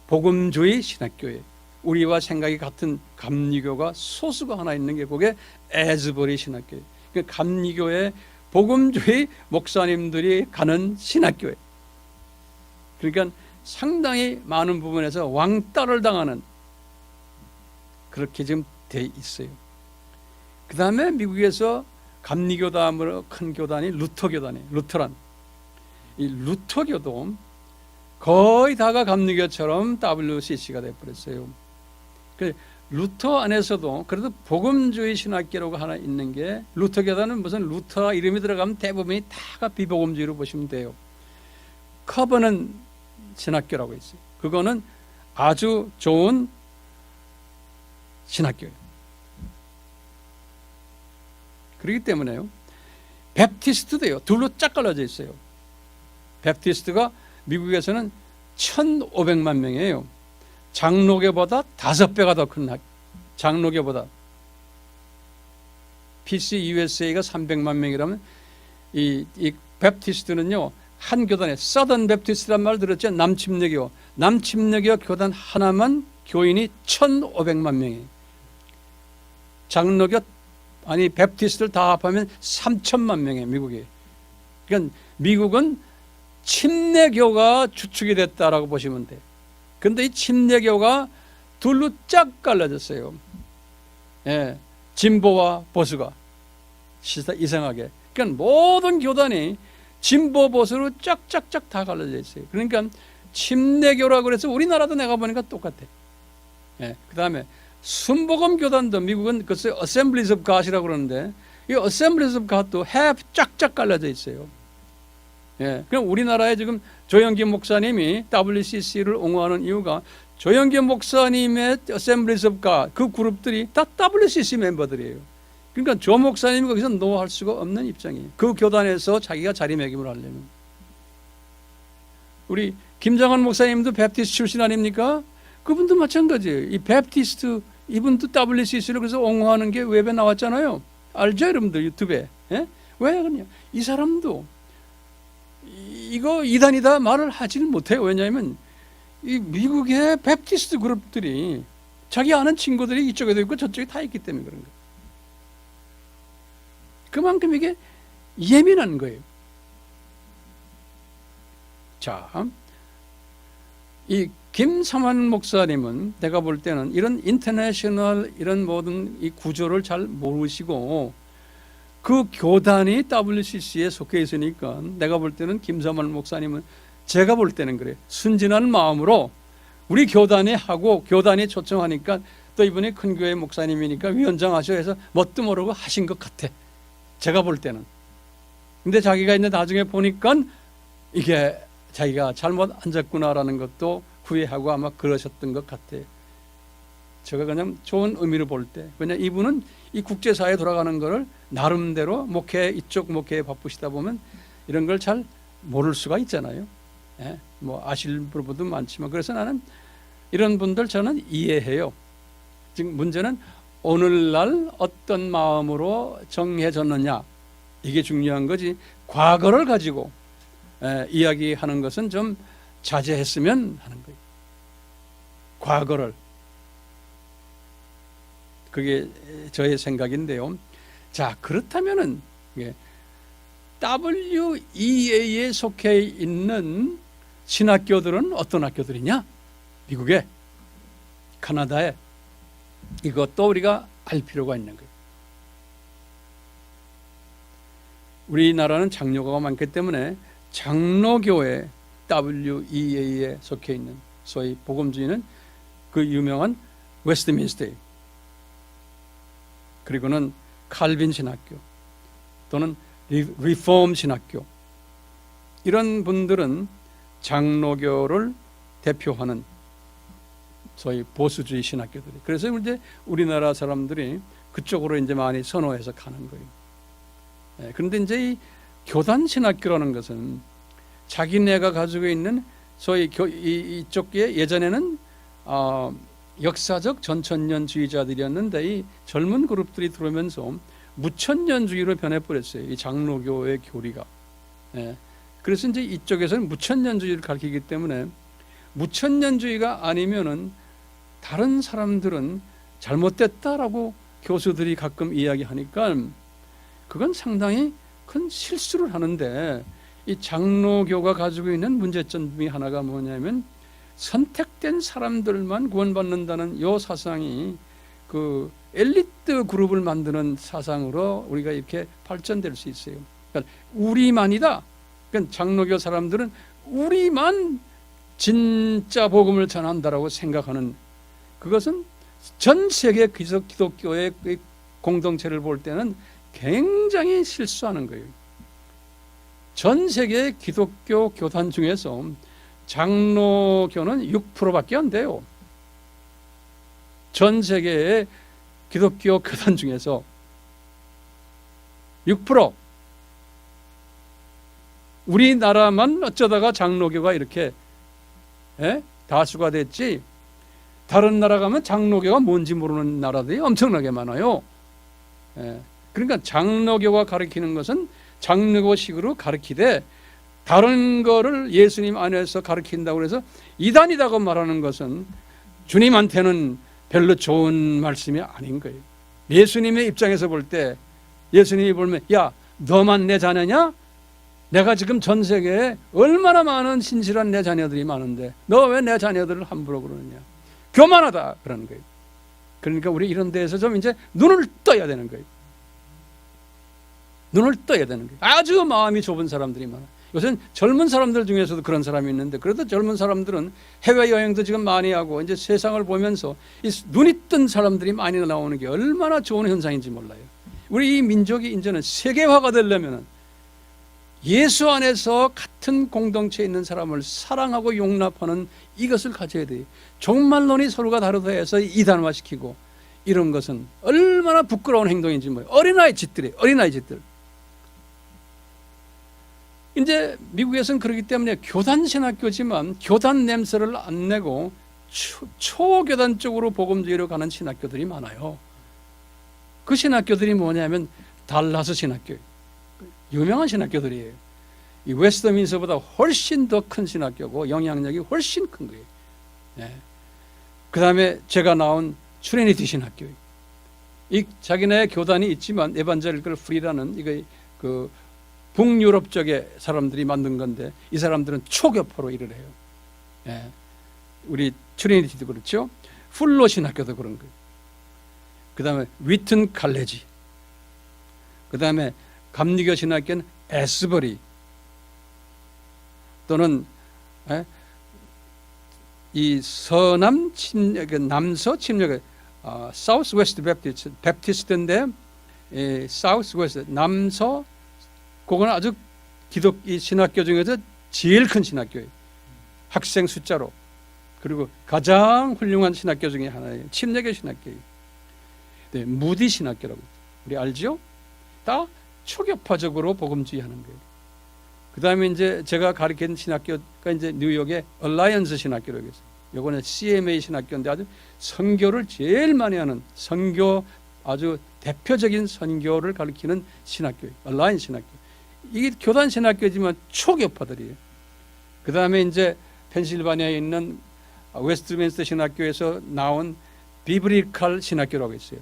복음주의 신학교예요. 우리와 생각이 같은 감리교가 소수가 하나 있는 게 그게 에즈버리 신학교예요. 그러니까 감리교의 복음주의 목사님들이 가는 신학교예요. 그러니까 상당히 많은 부분에서 왕따를 당하는 그렇게 지금 돼 있어요. 그 다음에 미국에서 감리교 다음으로 큰 교단이 루터교단이에요. 루터란. 이 루터교도 거의 다가 감리교처럼 WCC가 돼버렸어요. 루터 안에서도 그래도 복음주의 신학교라고 하나 있는 게, 루터 교단은 무슨 루터 이름이 들어가면 대부분이 다가 비복음주의로 보시면 돼요. 커버넌 신학교라고 있어요. 그거는 아주 좋은 신학교예요. 그렇기 때문에요, 베프티스트도요, 둘로 쫙 갈라져 있어요. 베프티스트가 미국에서는 1,500만 명이에요. 장로교보다 5배가 더 큰 장로교보다. PCUSA가 300만 명이라면 이 베프티스트는요, 한 교단에 서던 베프티스트란 말 들었죠? 남침례교 교단 하나만 교인이 1,500만 명이에요. 장로교 베프티스트를 다 합하면 3천만 명이에요, 미국이. 그러니까 미국은 침례교가 주축이 됐다라고 보시면 돼요. 그런데 이 침례교가 둘로 쫙 갈라졌어요. 예, 진보와 보수가 이상하게. 그러니까 모든 교단이 진보 보수로 쫙쫙쫙 다 갈라져 있어요. 그러니까 침례교라고 그래서 우리나라도 내가 보니까 똑같아. 예, 그 다음에 순복음 교단도 미국은 글쎄 Assemblies of God이라고 그러는데, 이 Assemblies of God도 쫙쫙 갈라져 있어요. 예, 그럼 우리나라에 지금 조영기 목사님이 WCC를 옹호하는 이유가, 조영기 목사님의 Assemblies of God 그 그룹들이 다 WCC 멤버들이에요. 그러니까 조 목사님이 거기서 노할 수가 없는 입장이에요. 그 교단에서 자기가 자리매김을 하려면. 우리 김장환 목사님도 베프티스트 출신 아닙니까? 그분도 마찬가지예요. 이 베프티스트 이분도 WCC를 그래서 옹호하는 게 웹에 나왔잖아요. 알죠, 여러분들? 유튜브에. 예? 왜 그러냐? 이 사람도 이거 이단이다 말을 하지는 못해요. 왜냐하면 이 미국의 베프티스트 그룹들이 자기 아는 친구들이 이쪽에도 있고 저쪽에 다 있기 때문에 그런 거예요. 그만큼 이게 예민한 거예요. 자, 이 김삼환 목사님은 내가 볼 때는 이런 인터내셔널 이런 모든 이 구조를 잘 모르시고, 그 교단이 WCC에 속해 있으니까 내가 볼 때는 김삼환 목사님은, 제가 볼 때는 그래요, 순진한 마음으로 우리 교단이 하고 교단이 초청하니까, 또 이분이 큰 교회 목사님이니까 위원장 하셔 해서 뭣도 모르고 하신 것 같아, 제가 볼 때는. 근데 자기가 이제 나중에 보니까 이게 자기가 잘못 앉았구나라는 것도 후회하고 아마 그러셨던 것 같아요. 제가 그냥 좋은 의미로 볼 때, 왜냐 이분은 이 국제사회에 돌아가는 거를 나름대로 이쪽 목회에 바쁘시다 보면 이런 걸 잘 모를 수가 있잖아요. 예? 뭐 아실 분도 많지만, 그래서 나는 이런 분들 저는 이해해요. 지금 문제는 오늘날 어떤 마음으로 정해졌느냐, 이게 중요한 거지, 과거를 가지고 이야기하는 것은 좀 자제했으면 하는 거예요. 과거를. 그게 저의 생각인데요. 자, 그렇다면은 WEA에 속해 있는 신학교들은 어떤 학교들이냐? 미국에, 카나다에. 이것도 우리가 알 필요가 있는 거예요. 우리나라는 장로교가 많기 때문에 장로교회 WEA에 속해 있는 소위 복음주의는 그 유명한 웨스트민스터예요. 그리고는 칼빈 신학교 또는 리폼 신학교, 이런 분들은 장로교를 대표하는 소위 보수주의 신학교들이. 그래서 이제 우리나라 사람들이 그쪽으로 이제 많이 선호해서 가는 거예요. 그런데 이제 이 교단 신학교라는 것은 자기네가 가지고 있는 소위 이쪽에 예전에는 역사적 전천년주의자들이었는데, 이 젊은 그룹들이 들어오면서 무천년주의로 변해버렸어요. 이 장로교의 교리가. 그래서 이제 이쪽에서는 무천년주의를 가르치기 때문에, 무천년주의가 아니면은 다른 사람들은 잘못됐다라고 교수들이 가끔 이야기하니까 그건 상당히 큰 실수를 하는데, 이 장로교가 가지고 있는 문제점 중에 하나가 뭐냐면, 선택된 사람들만 구원받는다는 이 사상이 그 엘리트 그룹을 만드는 사상으로 우리가 이렇게 발전될 수 있어요. 그러니까 우리만이다. 그러니까 장로교 사람들은 우리만 진짜 복음을 전한다라고 생각하는, 그것은 전 세계 기독교의 공동체를 볼 때는 굉장히 실수하는 거예요. 전 세계 기독교 교단 중에서 장로교는 6%밖에 안 돼요. 전 세계의 기독교 교단 중에서 6%. 우리나라만 어쩌다가 장로교가 이렇게 다수가 됐지, 다른 나라 가면 장로교가 뭔지 모르는 나라들이 엄청나게 많아요. 그러니까 장로교가 가르치는 것은 장로교식으로 가르치되, 다른 거를 예수님 안에서 가르친다고 해서 이단이라고 말하는 것은 주님한테는 별로 좋은 말씀이 아닌 거예요. 예수님의 입장에서 볼 때, 예수님이 보면, 야, 너만 내 자녀냐? 내가 지금 전 세계에 얼마나 많은 신실한 내 자녀들이 많은데 너 왜 내 자녀들을 함부로 그러느냐? 교만하다 그러는 거예요. 그러니까 우리 이런 데에서 좀 이제 눈을 떠야 되는 거예요. 눈을 떠야 되는 거예요. 아주 마음이 좁은 사람들이 많아요. 요새는 젊은 사람들 중에서도 그런 사람이 있는데, 그래도 젊은 사람들은 해외여행도 지금 많이 하고 이제 세상을 보면서 이 눈이 뜬 사람들이 많이 나오는 게 얼마나 좋은 현상인지 몰라요. 우리 이 민족이 이제는 세계화가 되려면 예수 안에서 같은 공동체에 있는 사람을 사랑하고 용납하는 이것을 가져야 돼요. 종말론이 서로가 다르다 해서 이단화시키고 이런 것은 얼마나 부끄러운 행동인지 뭐예요. 어린아이 짓들이에요. 어린아이 짓들. 이제 미국에서는 그렇기 때문에 교단 신학교지만 교단 냄새를 안 내고 초교단 쪽으로 복음주의로 가는 신학교들이 많아요. 그 신학교들이 뭐냐면 달라스 신학교, 유명한 신학교들이에요. 이 웨스트민스터보다 훨씬 더 큰 신학교고 영향력이 훨씬 큰 거예요. 그 다음에 제가 나온 트리니티 신학교, 이 자기네 교단이 있지만 에반젤리컬 프리라는 이거 그 북유럽 쪽의 사람들이 만든 건데, 이 사람들은 초교포로 일을 해요. 우리 트리니티도 그렇죠. 풀로 신학교도 그런 거예요. 그 다음에 위튼 칼레지, 그 다음에 감리교 신학교는 에스버리, 또는 이 서남 남서 침략 사우스 웨스트 베프티스트인데, 사우스 웨스트 남서, 그거는 아주 기독 이 신학교 중에서 제일 큰 신학교예요. 학생 숫자로. 그리고 가장 훌륭한 신학교 중에 하나예요. 침례교 신학교예요. 네, 무디 신학교라고 우리 알죠? 다 초교파적으로 복음주의하는 거예요. 그 다음에 이제 제가 가르친 신학교가 이제 뉴욕의 얼라이언스 신학교라고 있어요. 요거는 CMA 신학교인데 아주 선교를 제일 많이 하는, 선교 아주 대표적인 선교를 가르치는 신학교예요. 얼라이언스 신학교. 이게 교단 신학교지만 초교파들이에요. 그 다음에 이제 펜실바니아에 있는 웨스트민스터 신학교에서 나온 비브리칼 신학교라고 있어요.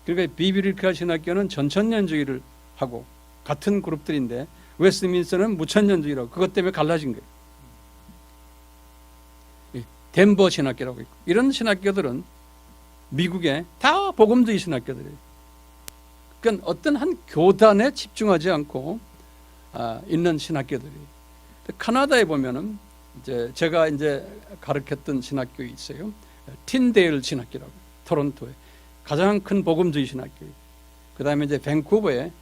그러니까 비브리칼 신학교는 전천년주의를 하고 같은 그룹들인데, 웨스트민스터는 무천년주의라고, 그것 때문에 갈라진 거예요. 덴버 신학교라고 있고, 이런 신학교들은 미국에 다 복음주의 신학교들이에요. 그러니까 어떤 한 교단에 집중하지 않고 있는 신학교들이에요. 캐나다에 보면은 이제 제가 이제 가르쳤던 신학교 있어요. 틴데일 신학교라고, 토론토에 가장 큰 복음주의 신학교예요. 그 다음에 이제 밴쿠버에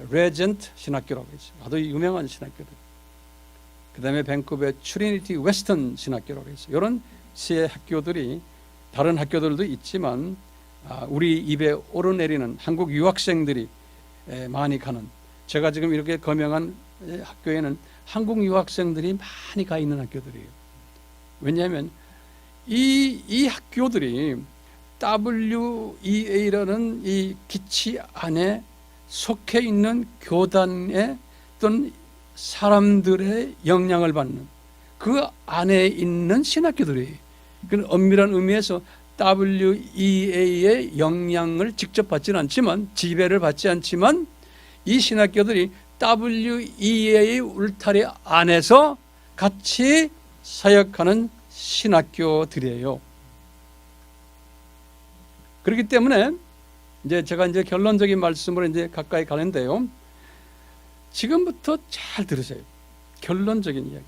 레전트 신학교라고 있어요. 아주 유명한 신학교들. 그 다음에 밴쿠버에 트리니티 웨스턴 신학교라고 있어요. 이런 세 학교들이, 다른 학교들도 있지만 우리 입에 오르내리는 한국 유학생들이 많이 가는, 제가 지금 이렇게 거명한 학교에는 한국 유학생들이 많이 가 있는 학교들이에요. 왜냐하면 이 학교들이 WEA라는 이 기치 안에 속해 있는 교단의 또는 사람들의 영향을 받는 그 안에 있는 신학교들이에요. 그 엄밀한 의미에서 WEA의 영향을 직접 받지는 않지만, 지배를 받지 않지만, 이 신학교들이 WEA의 울타리 안에서 같이 사역하는 신학교들이에요. 그렇기 때문에 이제 제가 이제 결론적인 말씀으로 이제 가까이 가는데요. 지금부터 잘 들으세요. 결론적인 이야기.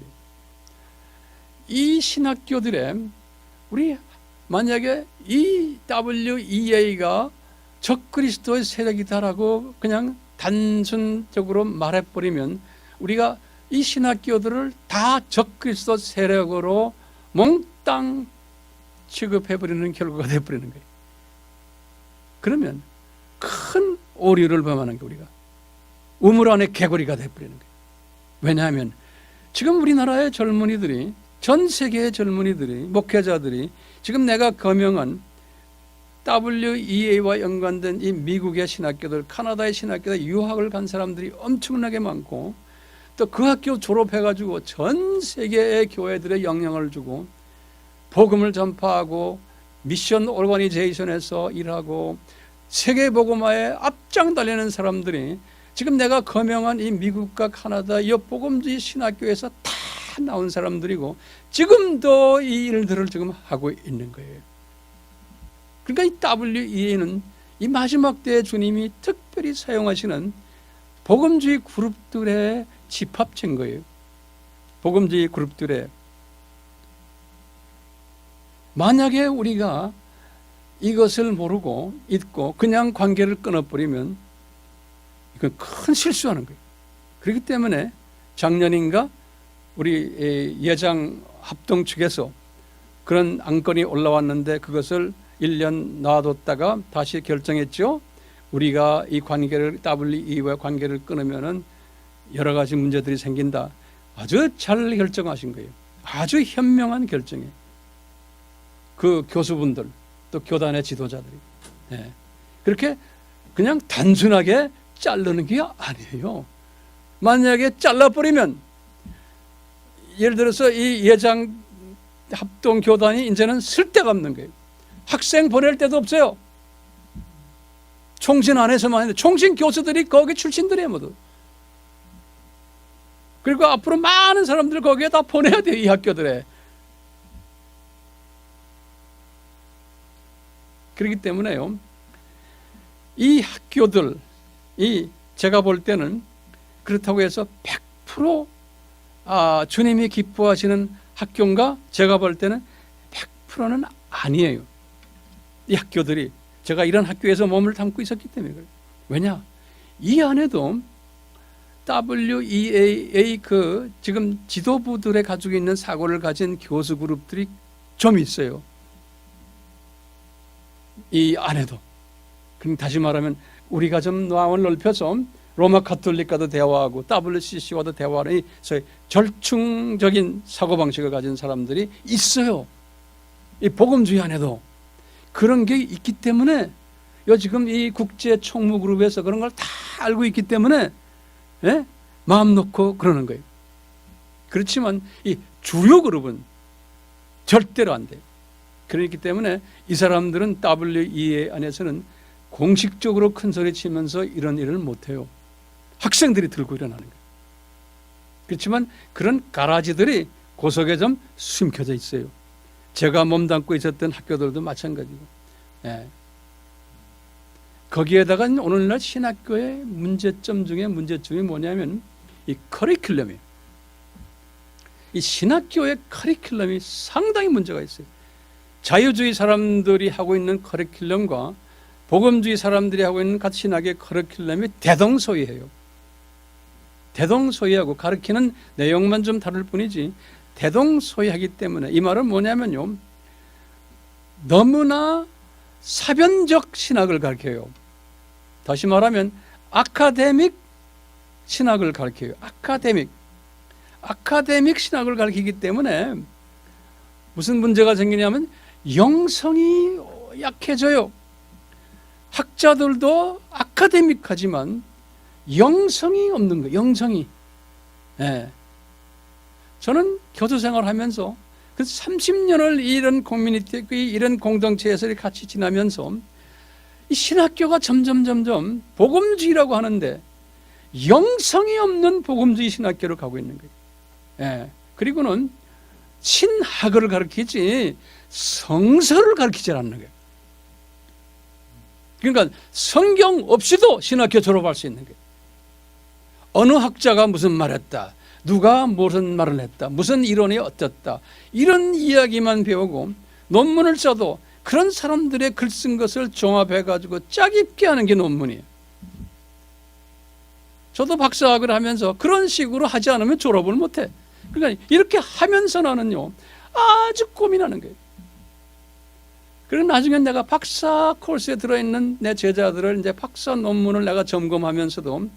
이 신학교들에 우리 만약에 이 WEA가 적그리스도의 세력이다라고 그냥 단순적으로 말해버리면 우리가 이 신학교들을 다 적그리스도 세력으로 몽땅 취급해버리는 결과가 되어버리는 거예요. 그러면 큰 오류를 범하는 게 우리가 우물 안에 개구리가 되어버리는 거예요. 왜냐하면 지금 우리나라의 젊은이들이, 전 세계의 젊은이들이, 목회자들이 지금 내가 거명한 WEA와 연관된 이 미국의 신학교들, 카나다의 신학교들 유학을 간 사람들이 엄청나게 많고 또 그 학교 졸업해가지고 전 세계의 교회들에 영향을 주고 복음을 전파하고 미션 오르가니제이션에서 일하고 세계 복음화에 앞장 달리는 사람들이 지금 내가 거명한 이 미국과 카나다 이 복음주의 신학교에서 다 나온 사람들이고 지금도 이 일들을 지금 하고 있는 거예요. 그러니까 이 WEA는 이 마지막 때에 주님이 특별히 사용하시는 복음주의 그룹들의 집합체인 거예요. 복음주의 그룹들의. 만약에 우리가 이것을 모르고 잊고 그냥 관계를 끊어버리면 이건 큰 실수하는 거예요. 그렇기 때문에 작년인가 우리 예장 합동 측에서 그런 안건이 올라왔는데 그것을 1년 놔뒀다가 다시 결정했죠. 우리가 이 관계를 WEA와 관계를 끊으면은 여러 가지 문제들이 생긴다. 아주 잘 결정하신 거예요. 아주 현명한 결정이에요. 그 교수분들 또 교단의 지도자들이. 네. 그렇게 그냥 단순하게 자르는 게 아니에요. 만약에 잘라버리면 예를 들어서 이 예장 합동 교단이 이제는 쓸 데가 없는 거예요. 학생 보낼 데도 없어요. 총신 안에서만 했는데 총신 교수들이 거기 출신들이에요 모두. 그리고 앞으로 많은 사람들 거기에 다 보내야 돼요. 이 학교들에. 그렇기 때문에요. 이 학교들, 제가 볼 때는 그렇다고 해서 100% 주님이 기뻐하시는 학교인가? 제가 볼 때는 100%는 아니에요. 이 학교들이 제가 이런 학교에서 몸을 담고 있었기 때문에 그래요. 왜냐? 이 안에도 WEA 지금 지도부들의 가지고 있는 사고를 가진 교수 그룹들이 좀 있어요. 이 안에도. 그럼 다시 말하면 우리가 좀 마음을 넓혀서 로마 가톨릭과도 대화하고 WCC와도 대화하는 소위 절충적인 사고방식을 가진 사람들이 있어요. 이 복음주의 안에도 그런 게 있기 때문에 지금 이 국제 총무 그룹에서 그런 걸 다 알고 있기 때문에 마음 놓고 그러는 거예요. 그렇지만 이 주요 그룹은 절대로 안 돼요. 그렇기 때문에 이 사람들은 WEA 안에서는 공식적으로 큰 소리 치면서 이런 일을 못해요. 학생들이 들고 일어나는 거예요. 그렇지만 그런 가라지들이 고속에 좀 숨겨져 있어요. 제가 몸담고 있었던 학교들도 마찬가지고. 거기에다가 오늘날 신학교의 문제점 중에 문제점이 뭐냐면 이 커리큘럼이에요. 이 신학교의 커리큘럼이 상당히 문제가 있어요. 자유주의 사람들이 하고 있는 커리큘럼과 복음주의 사람들이 하고 있는 각 신학의 커리큘럼이 대동소이해요. 대동소이하고 가르치는 내용만 좀 다를 뿐이지 대동소이하기 때문에 이 말은 뭐냐면요. 너무나 사변적 신학을 가르쳐요. 다시 말하면 아카데믹 신학을 가르쳐요. 아카데믹 신학을 가르치기 때문에 무슨 문제가 생기냐면 영성이 약해져요. 학자들도 아카데믹하지만 영성이 없는 거예요. 영성이. 저는 교수 생활하면서 그 30년을 이런 커뮤니티, 이런 공동체에서 같이 지나면서 이 신학교가 점점 복음주의라고 하는데 영성이 없는 복음주의 신학교로 가고 있는 거예요. 그리고는 신학을 가르치지 성서를 가르치지 않는 거예요. 그러니까 성경 없이도 신학교 졸업할 수 있는 거예요. 어느 학자가 무슨 말했다, 누가 무슨 말을 했다, 무슨 이론이 어땠다, 이런 이야기만 배우고 논문을 써도 그런 사람들의 글 쓴 것을 종합해가지고 짜깁게 하는 게 논문이에요. 저도 박사학을 하면서 그런 식으로 하지 않으면 졸업을 못해. 그러니까 이렇게 하면서 나는요, 아주 고민하는 거예요. 그리고 나중에 내가 박사 코र्스에 들어있는 내 제자들을 이제 박사 논문을 내가 점검하면서도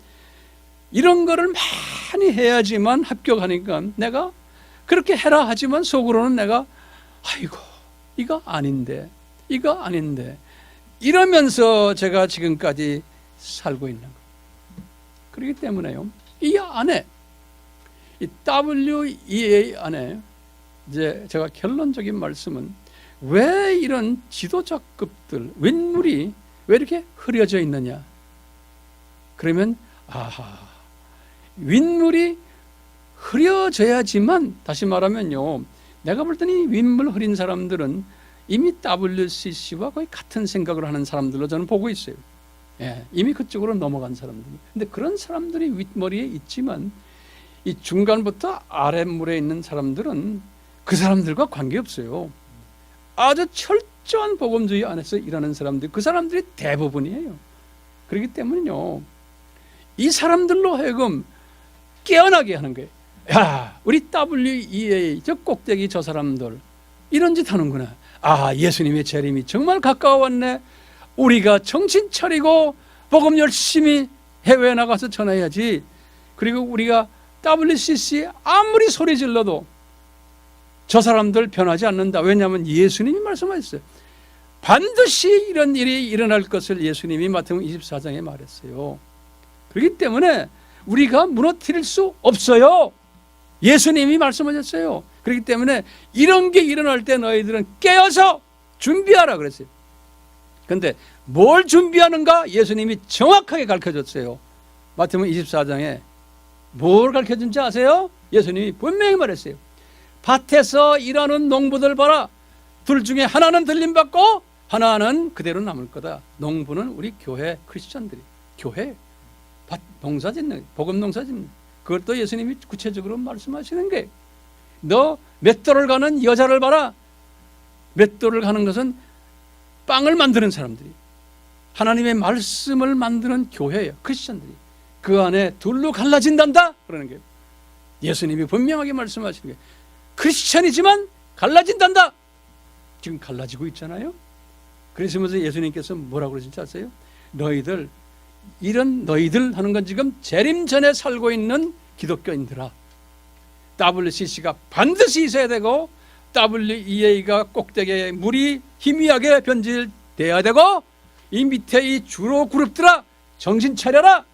이런 거를 많이 해야지만 합격하니까 내가 그렇게 해라 하지만 속으로는 내가 아이고 이거 아닌데 이러면서 제가 지금까지 살고 있는 거예요. 그렇기 때문에요, 이 안에 이 WEA 안에 이제 제가 결론적인 말씀은 왜 이런 지도자급들 윗물이 왜 이렇게 흐려져 있느냐? 그러면 윗물이 흐려져야지만, 다시 말하면요, 내가 볼 때는 윗물 흐린 사람들은 이미 WCC와 거의 같은 생각을 하는 사람들로 저는 보고 있어요. 예, 이미 그쪽으로 넘어간 사람들. 근데 그런 사람들이 윗머리에 있지만 이 중간부터 아랫물에 있는 사람들은 그 사람들과 관계없어요. 아주 철저한 복음주의 안에서 일하는 사람들, 그 사람들이 대부분이에요. 그렇기 때문에요, 이 사람들로 하여금 깨어나게 하는 거예요. 야, 우리 WEA 저 꼭대기 저 사람들 이런 짓 하는구나. 예수님의 재림이 정말 가까워왔네. 우리가 정신 차리고 복음 열심히 해외에 나가서 전해야지. 그리고 우리가 WCC 아무리 소리 질러도 저 사람들 변하지 않는다. 왜냐하면 예수님이 말씀하셨어요. 반드시 이런 일이 일어날 것을 예수님이 마태복음 24장에 말했어요. 그렇기 때문에 우리가 무너뜨릴 수 없어요. 예수님이 말씀하셨어요. 그렇기 때문에 이런 게 일어날 때 너희들은 깨어서 준비하라 그랬어요. 그런데 뭘 준비하는가 예수님이 정확하게 가르쳐줬어요. 마태복음 24장에 뭘 가르쳐준지 아세요? 예수님이 분명히 말했어요. 밭에서 일하는 농부들 봐라. 둘 중에 하나는 들림받고 하나는 그대로 남을 거다. 농부는 우리 교회 크리스천들이, 교회 밭 농사 짓는, 복음 농사 짓는, 그걸 또 예수님이 구체적으로 말씀하시는 게, 너 맷돌을 가는 여자를 봐라. 맷돌을 가는 것은 빵을 만드는 사람들이, 하나님의 말씀을 만드는 교회예요. 크리스천들이 그 안에 둘로 갈라진단다 그러는 거예요. 예수님이 분명하게 말씀하시는 거예요. 크리스천이지만 갈라진단다. 지금 갈라지고 있잖아요. 그러시면서 예수님께서 뭐라고 그러신지 아세요? 너희들, 이런 너희들 하는 건 지금 재림 전에 살고 있는 기독교인들아, WCC가 반드시 있어야 되고 WEA가 꼭대기에 물이 희미하게 변질돼야 되고, 이 밑에 이 주로 그룹들아 정신 차려라.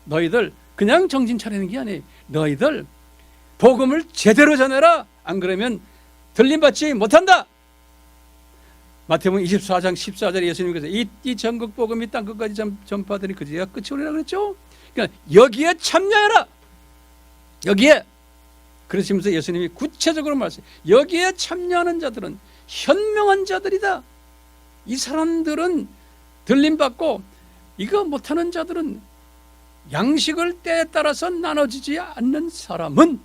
너희들 그냥 정신 차리는 게 아니에요. 너희들 복음을 제대로 전해라. 안 그러면 들림받지 못한다. 마태복음 24장 14절에 예수님께서 이 전국 복음이 땅 끝까지 전파되니 그제야 끝이 오리라 그랬죠. 그러니까 여기에 참여해라. 여기에. 그러시면서 예수님이 구체적으로 말씀해요. 여기에 참여하는 자들은 현명한 자들이다. 이 사람들은 들림받고, 이거 못하는 자들은, 양식을 때에 따라서 나눠지지 않는 사람은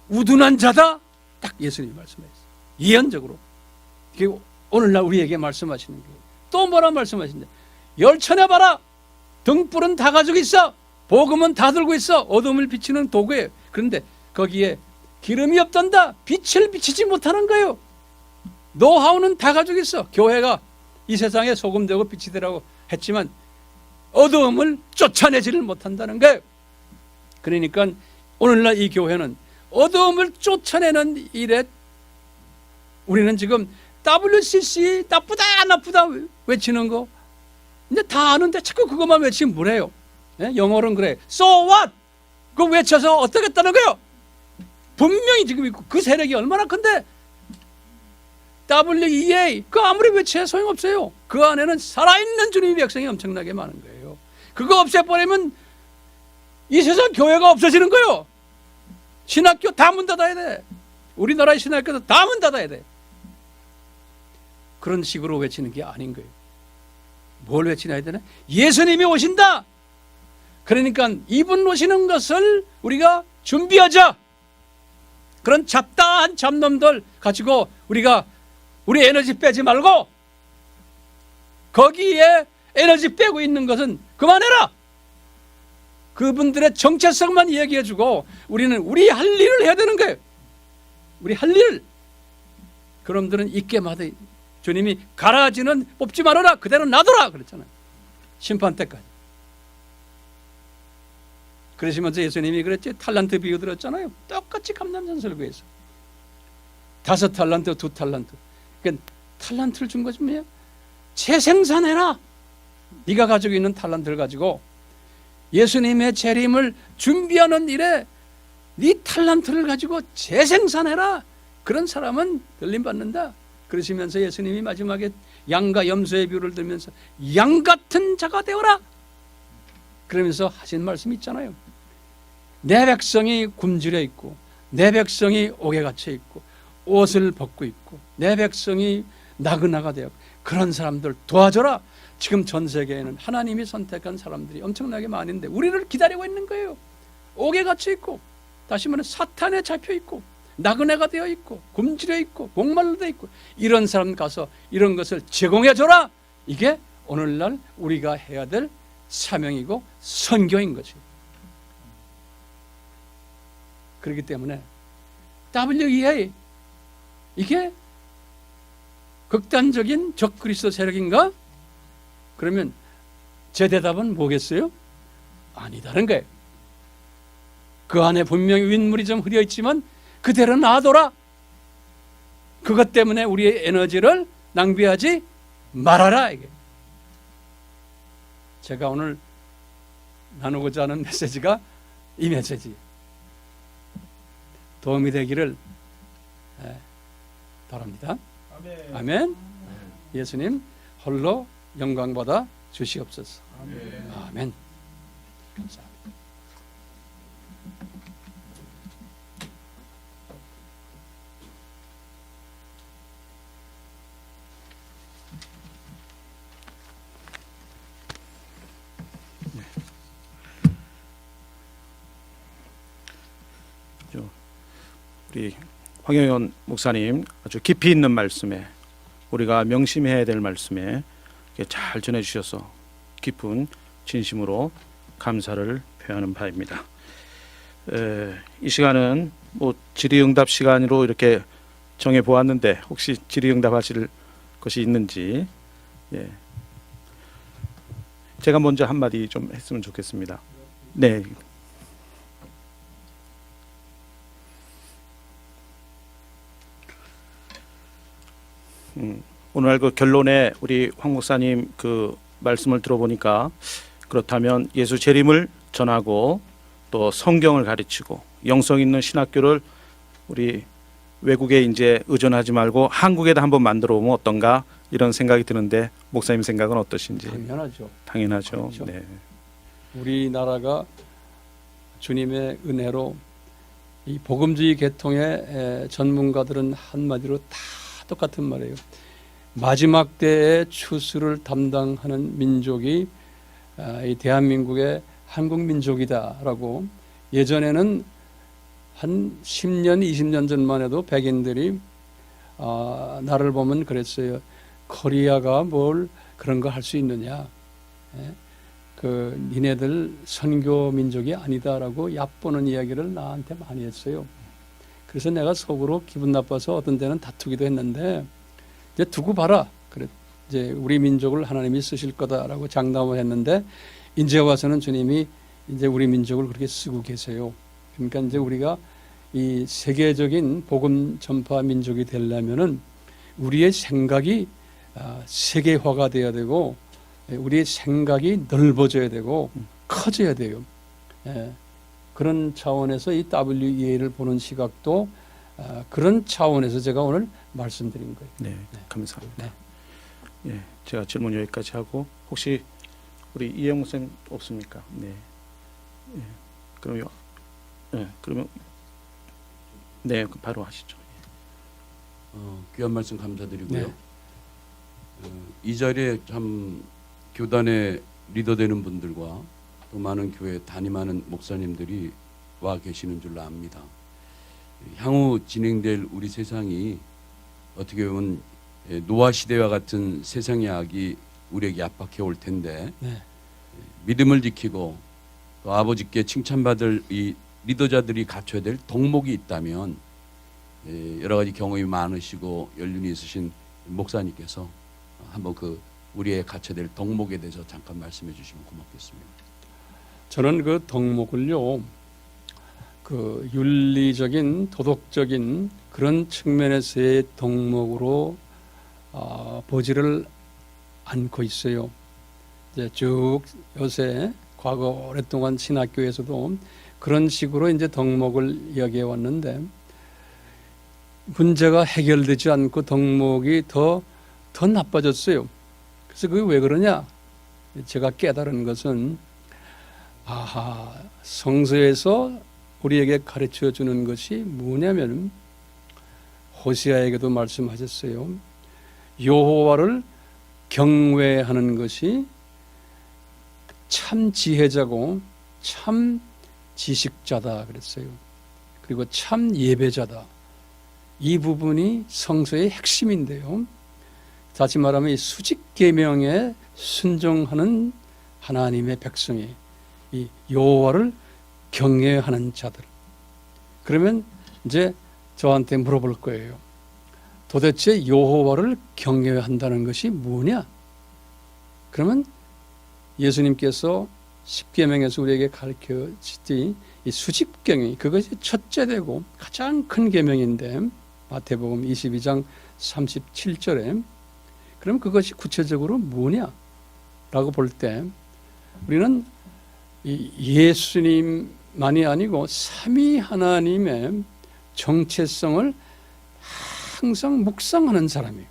우둔한 자다. 딱 예수님이 말씀하셨어요. 예언적으로. 오늘날 우리에게 말씀하시는 거예요. 또 뭐라 말씀하시냐? 열천해봐라. 등불은 다 가지고 있어. 복음은 다 들고 있어. 어둠을 비치는 도구예요. 그런데 거기에 기름이 없단다. 빛을 비치지 못하는 거예요. 노하우는 다 가지고 있어. 교회가 이 세상에 소금 되고 빛이 되라고 했지만 어두움을 쫓아내지를 못한다는 거예요. 그러니까 오늘날 이 교회는 어두움을 쫓아내는 일에, 우리는 지금 WCC 나쁘다 외치는 거 이제 다 아는데 자꾸 그것만 외치면 뭐래요? 영어로는 그래. So what? 그거 외쳐서 어떻겠다는 거예요? 분명히 지금 있고 그 세력이 얼마나 큰데, WEA 그 아무리 외쳐야 소용없어요. 그 안에는 살아있는 주님의 백성이 엄청나게 많은 거예요. 그거 없애버리면 이 세상 교회가 없어지는 거예요. 신학교 다 문 닫아야 돼. 우리나라의 신학교도 다 문 닫아야 돼. 그런 식으로 외치는 게 아닌 거예요. 뭘 외치냐 되나? 예수님이 오신다. 그러니까 이분 오시는 것을 우리가 준비하자. 그런 잡다한 잡놈들 가지고 우리가 우리 에너지 빼지 말고 거기에 에너지 빼고 있는 것은 그만해라. 그분들의 정체성만 얘기해주고 우리는 우리 할 일을 해야 되는 거예요. 우리 할 일. 그놈들은 있게 마다 주님이 가라지는 뽑지 말아라. 그대로 놔둬라 그랬잖아요. 심판 때까지. 그러시면서 예수님이 그랬지. 탈란트 비유 들었잖아요. 똑같이 감남산설교에서 5탈란트 2탈란트. 그러니까 탈란트를 준 것이 뭐예요? 재생산해라. 네가 가지고 있는 탈란트를 가지고 예수님의 재림을 준비하는 일에 네 탈란트를 가지고 재생산해라. 그런 사람은 들림받는다. 그러시면서 예수님이 마지막에 양과 염소의 비유를 들면서 양 같은 자가 되어라. 그러면서 하신 말씀이 있잖아요. 내 백성이 굶주려 있고 내 백성이 옥에 갇혀 있고 옷을 벗고 있고 내 백성이 나그나가 되었고 그런 사람들 도와줘라. 지금 전 세계에는 하나님이 선택한 사람들이 엄청나게 많은데 우리를 기다리고 있는 거예요. 옥에 갇혀 있고 다시 말해 사탄에 잡혀 있고 나그네가 되어 있고 굶주려 있고 목말라 되어 있고 이런 사람 가서 이런 것을 제공해 줘라. 이게 오늘날 우리가 해야 될 사명이고 선교인 거지. 그렇기 때문에 WEA 이게 극단적인 적그리스도 세력인가? 그러면 제 대답은 뭐겠어요? 아니다는 거예요. 그 안에 분명히 윗물이 좀 흐려 있지만 그대로 놔둬라. 그것 때문에 우리의 에너지를 낭비하지 말아라. 이게 제가 오늘 나누고자 하는 메시지가 이 메시지. 도움이 되기를 바랍니다. 아멘. 아멘. 예수님 홀로 영광받아 주시옵소서. 아멘. 아멘. 감사합니다. 우리 황영현 목사님 아주 깊이 있는 말씀에 우리가 명심해야 될 말씀에 잘 전해주셔서 깊은 진심으로 감사를 표하는 바입니다. 이 시간은 뭐 질의응답 시간으로 이렇게 정해 보았는데 혹시 질의응답하실 것이 있는지 제가 먼저 한마디 좀 했으면 좋겠습니다. 네. 오늘 그 결론에 우리 황 목사님 그 말씀을 들어보니까 그렇다면 예수 재림을 전하고 또 성경을 가르치고 영성 있는 신학교를 우리 외국에 이제 의존하지 말고 한국에다 한번 만들어 보면 어떤가 이런 생각이 드는데 목사님 생각은 어떠신지? 당연하죠. 당연하죠. 그렇죠. 네. 우리나라가 주님의 은혜로 이 복음주의 계통의 전문가들은 한마디로 다 똑같은 말이에요. 마지막 때의 추수를 담당하는 민족이 이 대한민국의 한국 민족이다라고 예전에는 한 10년, 20년 전만 해도 백인들이 나를 보면 그랬어요. 코리아가 뭘 그런 거 할 수 있느냐. 그 니네들 선교 민족이 아니다라고 얕보는 이야기를 나한테 많이 했어요. 그래서 내가 속으로 기분 나빠서 어떤 때는 다투기도 했는데 이제 두고 봐라. 그래 이제 우리 민족을 하나님이 쓰실 거다라고 장담을 했는데 이제 와서는 주님이 이제 우리 민족을 그렇게 쓰고 계세요. 그러니까 이제 우리가 이 세계적인 복음 전파 민족이 되려면은 우리의 생각이 세계화가 되어야 되고 우리의 생각이 넓어져야 되고 커져야 돼요. 그런 차원에서 이 WEA를 보는 시각도 그런 차원에서 제가 오늘 말씀드린 거예요. 네, 감사합니다. 네. 예, 제가 질문 여기까지 하고 혹시 우리 이영우 쌤 없습니까? 네. 예, 그러면 그러면 네, 바로 하시죠. 귀한 말씀 감사드리고요. 네. 이 자리에 참 교단의 리더 되는 분들과 또 많은 교회 담임하는 목사님들이 와 계시는 줄로 압니다. 향후 진행될 우리 세상이 어떻게 보면 노아 시대와 같은 세상의 악이 우리에게 압박해 올 텐데 네. 믿음을 지키고 또 아버지께 칭찬받을 이 리더자들이 갖춰야 될 덕목이 있다면 여러 가지 경험이 많으시고 연륜이 있으신 목사님께서 한번 그 우리의 갖춰야 될 덕목에 대해서 잠깐 말씀해 주시면 고맙겠습니다. 저는 그 덕목을요, 그 윤리적인 도덕적인 그런 측면에서의 덕목으로 보지를 않고 있어요. 이제 쭉 요새 과거 오랫동안 신학교에서도 그런 식으로 이제 덕목을 이야기해 왔는데 문제가 해결되지 않고 덕목이 더 나빠졌어요. 그래서 그게 왜 그러냐? 제가 깨달은 것은 성서에서 우리에게 가르쳐 주는 것이 뭐냐면 호세아에게도 말씀하셨어요. 여호와를 경외하는 것이 참 지혜자고 참 지식자다 그랬어요. 그리고 참 예배자다. 이 부분이 성서의 핵심인데요. 다시 말하면 이 수직 계명에 순종하는 하나님의 백성이 이 여호와를 경외하는 자들. 그러면 이제 저한테 물어볼 거예요. 도대체 여호와를 경외한다는 것이 뭐냐? 그러면 예수님께서 십계명에서 우리에게 가르쳐 주신 이 수직경이 그것이 첫째 되고 가장 큰 계명인데 마태복음 22장 37절에 그럼 그것이 구체적으로 뭐냐라고 볼 때 우리는 이 예수님만이 아니고 삼위 하나님의 정체성을 항상 묵상하는 사람이에요.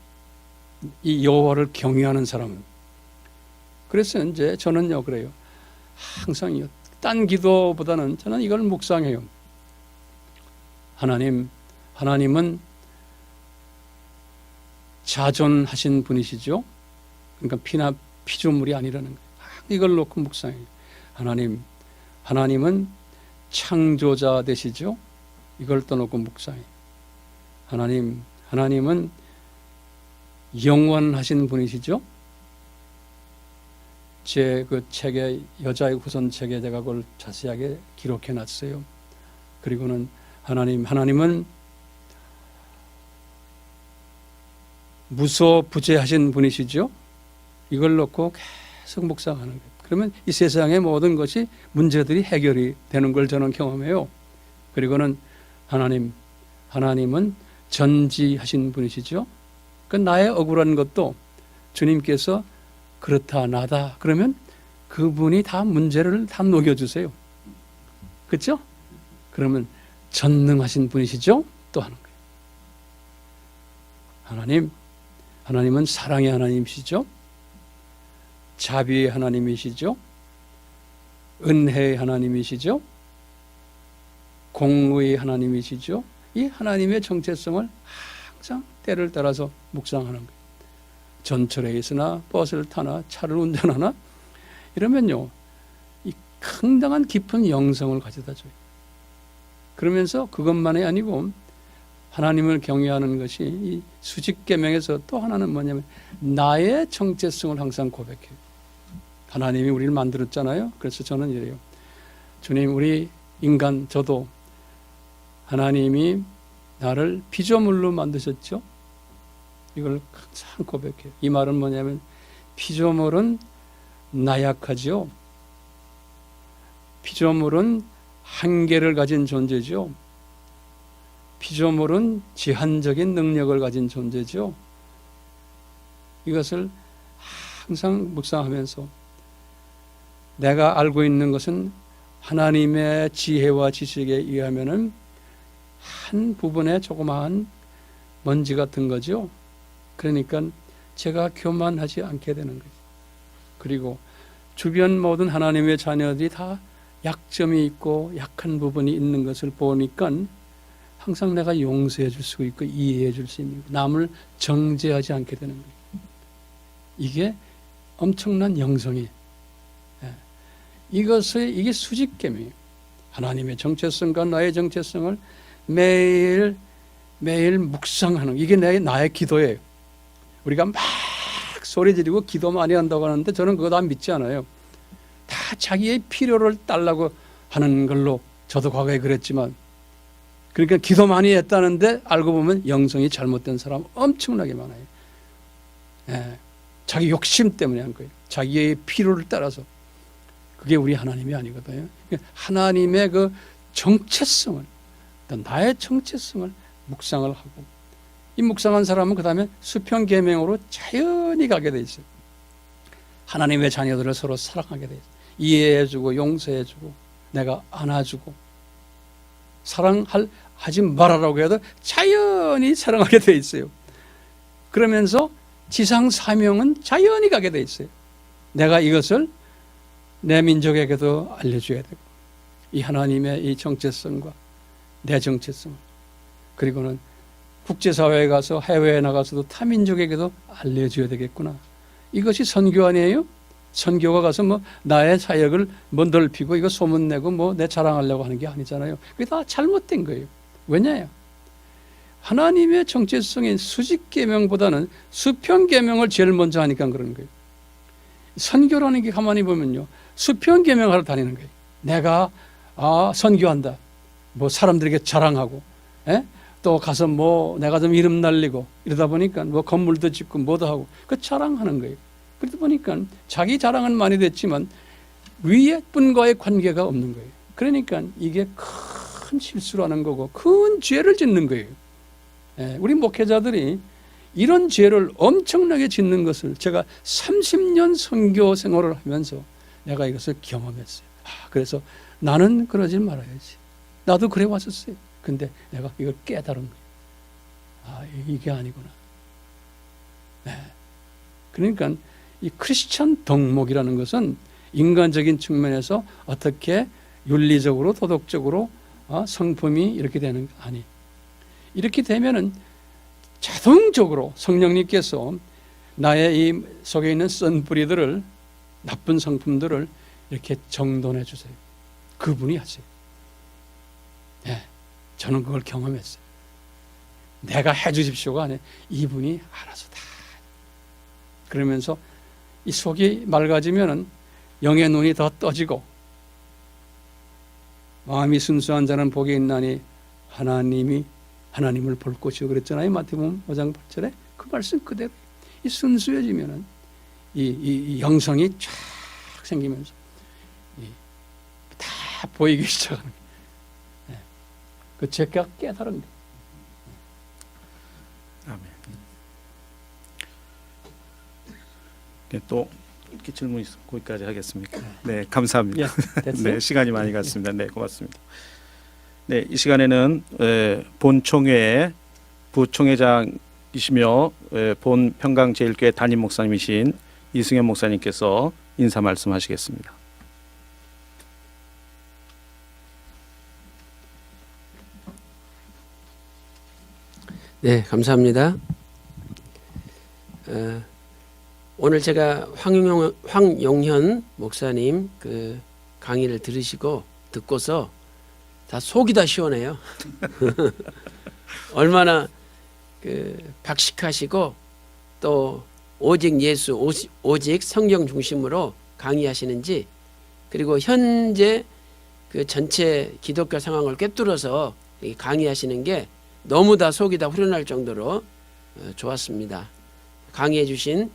이 여호와를 경외하는 사람은. 그래서 이제 저는요 그래요. 항상 딴 기도보다는 저는 이걸 묵상해요. 하나님은 자존하신 분이시죠. 그러니까 피조물이 아니라는 거예요. 이걸 놓고 묵상해요. 하나님은 창조자 되시죠. 이걸 떠놓고 묵상해요. 하나님은 영원하신 분이시죠. 제 그 책에 여자의 후손 책에 제가 그걸 자세하게 기록해 놨어요. 그리고는 하나님은 무소부재하신 분이시죠. 이걸 놓고 계속 묵상하는 거예요. 그러면 이 세상의 모든 것이 문제들이 해결이 되는 걸 저는 경험해요. 그리고는 하나님은 전지하신 분이시죠. 그 나의 억울한 것도 주님께서 그렇다 나다 그러면 그분이 다 문제를 다 녹여주세요. 그렇죠? 그러면 전능하신 분이시죠. 또 하는 거예요. 하나님은 사랑의 하나님이시죠. 자비의 하나님이시죠. 은혜의 하나님이시죠. 공의의 하나님이시죠. 이 하나님의 정체성을 항상 때를 따라서 묵상하는 거예요. 전철에 있으나 버스를 타나 차를 운전하나 이러면요 이 상당한 깊은 영성을 가져다 줘요. 그러면서 그것만이 아니고 하나님을 경외하는 것이 이 수직계명에서 또 하나는 뭐냐면 나의 정체성을 항상 고백해요. 하나님이 우리를 만들었잖아요. 그래서 저는 이래요. 주님, 우리 인간 저도 하나님이 나를 피조물로 만드셨죠. 이걸 항상 고백해요. 이 말은 뭐냐면 피조물은 나약하죠. 피조물은 한계를 가진 존재죠. 피조물은 제한적인 능력을 가진 존재죠. 이것을 항상 묵상하면서 내가 알고 있는 것은 하나님의 지혜와 지식에 의하면은 한 부분에 조그마한 먼지 같은 거죠. 그러니까 제가 교만하지 않게 되는 거죠. 그리고 주변 모든 하나님의 자녀들이 다 약점이 있고 약한 부분이 있는 것을 보니까 항상 내가 용서해 줄 수 있고 이해해 줄 수 있는 남을 정죄하지 않게 되는 거예요. 이게 엄청난 영성이에요. 이게 수직계명이에요. 하나님의 정체성과 나의 정체성을 매일 묵상하는, 이게 나의 기도예요. 우리가 막 소리 지르고 기도 많이 한다고 하는데 저는 그거 다 믿지 않아요. 다 자기의 필요를 달라고 하는 걸로 저도 과거에 그랬지만, 그러니까 기도 많이 했다는데 알고 보면 영성이 잘못된 사람 엄청나게 많아요. 예, 자기 욕심 때문에 한 거예요. 자기의 필요를 따라서. 그게 우리 하나님이 아니거든요. 하나님의 그 정체성을, 나의 정체성을 묵상을 하고, 이 묵상한 사람은 그 다음에 수평계명으로 자연히 가게 돼 있어요. 하나님의 자녀들을 서로 사랑하게 돼 있어요. 이해해주고 용서해주고 내가 안아주고, 사랑하지 말아라고 해도 자연히 사랑하게 돼 있어요. 그러면서 지상 사명은 자연히 가게 돼 있어요. 내가 이것을 내 민족에게도 알려줘야 되고, 이 하나님의 이 정체성과 내 정체성, 그리고는 국제사회에 가서 해외에 나가서도 타민족에게도 알려줘야 되겠구나. 이것이 선교 아니에요? 선교가 가서 뭐 나의 사역을 뭐 넓히고 이거 소문내고 뭐 내 자랑하려고 하는 게 아니잖아요. 그게 다 잘못된 거예요. 왜냐요? 하나님의 정체성인 수직계명보다는 수평계명을 제일 먼저 하니까 그런 거예요. 선교라는 게 가만히 보면요, 수평계명하러 다니는 거예요. 내가 선교한다, 뭐 사람들에게 자랑하고, 또 가서 뭐 내가 좀 이름 날리고 이러다 보니까 뭐 건물도 짓고 뭐도 하고 그 자랑하는 거예요. 그러다 보니까 자기 자랑은 많이 됐지만 위에 분과의 관계가 없는 거예요. 그러니까 이게 큰 실수를 하는 거고 큰 죄를 짓는 거예요. 우리 목회자들이 이런 죄를 엄청나게 짓는 것을 제가 30년 선교 생활을 하면서 내가 이것을 경험했어요. 그래서 나는 그러지 말아야지. 나도 그래 왔었어요. 근데 내가 이걸 깨달은 거예요. 이게 아니구나. 그러니까 이 크리스천 덕목이라는 것은 인간적인 측면에서 어떻게 윤리적으로 도덕적으로 성품이 이렇게 되는 거 아니. 이렇게 되면은 자동적으로 성령님께서 나의 이 속에 있는 썬뿌리들을, 나쁜 성품들을 이렇게 정돈해 주세요. 그분이 하세요. 저는 그걸 경험했어요. 내가 해 주십시오가 아니에요. 이분이 알아서 다. 그러면서 이 속이 맑아지면은 영의 눈이 더 떠지고, 마음이 순수한 자는 복이 있나니 하나님을 볼 것이요 그랬잖아요. 마태복음 5장 8절에 그 말씀 그대로. 이 순수해지면은 이 영성이 쫙 생기면서 다 보이기 시작하는 거예요. 그 제가 깨달은 거예요. 아멘. 또 이렇게 질문이 있어 거기까지 하겠습니까? 네, 감사합니다. 네, 시간이 많이 갔습니다. 네, 고맙습니다. 네, 이 시간에는 본총회의 부총회장이시며 본 평강제일교회 담임 목사님이신 이승현 목사님께서 인사 말씀하시겠습니다. 네, 감사합니다. 오늘 제가 황용현 목사님 그 강의를 듣고서 다 속이 다 시원해요. 얼마나 그 박식하시고 또 오직 예수, 오직 성경 중심으로 강의하시는지, 그리고 현재 그 전체 기독교 상황을 꿰뚫어서 강의하시는 게 너무 다 속이 다 후련할 정도로 좋았습니다. 강의해 주신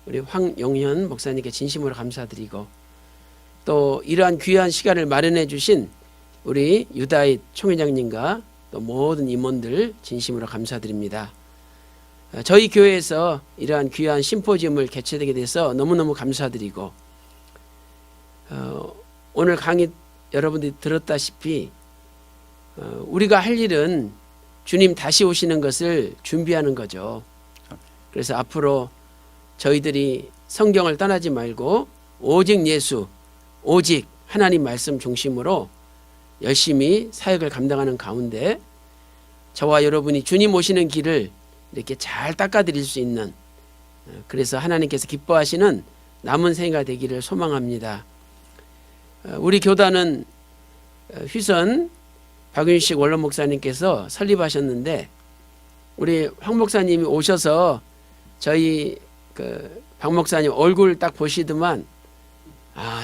우리 황용현 목사님께 진심으로 감사드리고, 또 이러한 귀한 시간을 마련해 주신 우리 유다잇 총회장님과 또 모든 임원들 진심으로 감사드립니다. 저희 교회에서 이러한 귀한 심포지움을 개최되게 돼서 너무너무 감사드리고, 오늘 강의 여러분들이 들었다시피 우리가 할 일은 주님 다시 오시는 것을 준비하는 거죠. 그래서 앞으로 저희들이 성경을 떠나지 말고 오직 예수, 오직 하나님 말씀 중심으로 열심히 사역을 감당하는 가운데 저와 여러분이 주님 오시는 길을 이렇게 잘 닦아드릴 수 있는, 그래서 하나님께서 기뻐하시는 남은 생애가 되기를 소망합니다. 우리 교단은 휘선 박윤식 원로 목사님께서 설립하셨는데 우리 황 목사님이 오셔서 저희 그 박 목사님 얼굴 딱 보시더만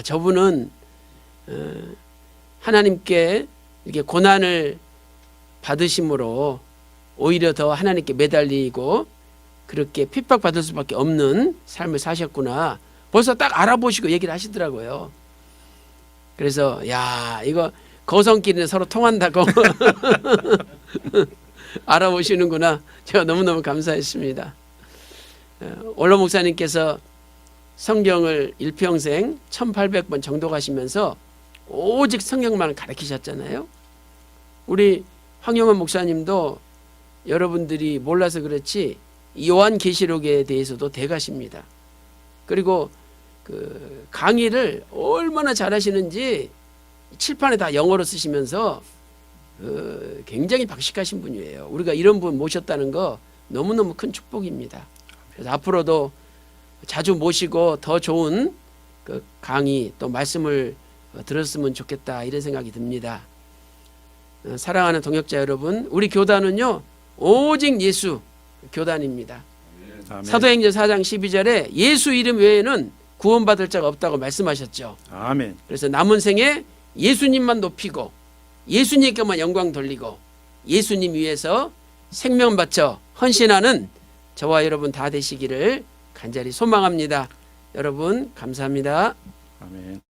저분은 하나님께 이렇게 고난을 받으심으로 오히려 더 하나님께 매달리고 그렇게 핍박받을 수밖에 없는 삶을 사셨구나. 벌써 딱 알아보시고 얘기를 하시더라고요. 그래서 야 이거 거성끼리는 서로 통한다고 알아보시는구나. 제가 너무너무 감사했습니다. 원로 목사님께서 성경을 일평생 1800번 정독하시면서 오직 성경만 가르치셨잖아요. 우리 황영원 목사님도 여러분들이 몰라서 그렇지 요한계시록에 대해서도 대가십니다. 그리고 그 강의를 얼마나 잘하시는지 칠판에 다 영어로 쓰시면서 굉장히 박식하신 분이에요. 우리가 이런 분 모셨다는 거 너무너무 큰 축복입니다. 그래서 앞으로도 자주 모시고 더 좋은 그 강의 또 말씀을 들었으면 좋겠다 이런 생각이 듭니다. 사랑하는 동역자 여러분, 우리 교단은요 오직 예수 교단입니다. 아멘. 사도행전 4장 12절에 예수 이름 외에는 구원받을 자가 없다고 말씀하셨죠. 아멘. 그래서 남은 생에 예수님만 높이고 예수님께만 영광 돌리고 예수님 위해서 생명 바쳐 헌신하는 저와 여러분 다 되시기를 간절히 소망합니다. 여러분 감사합니다. 아멘.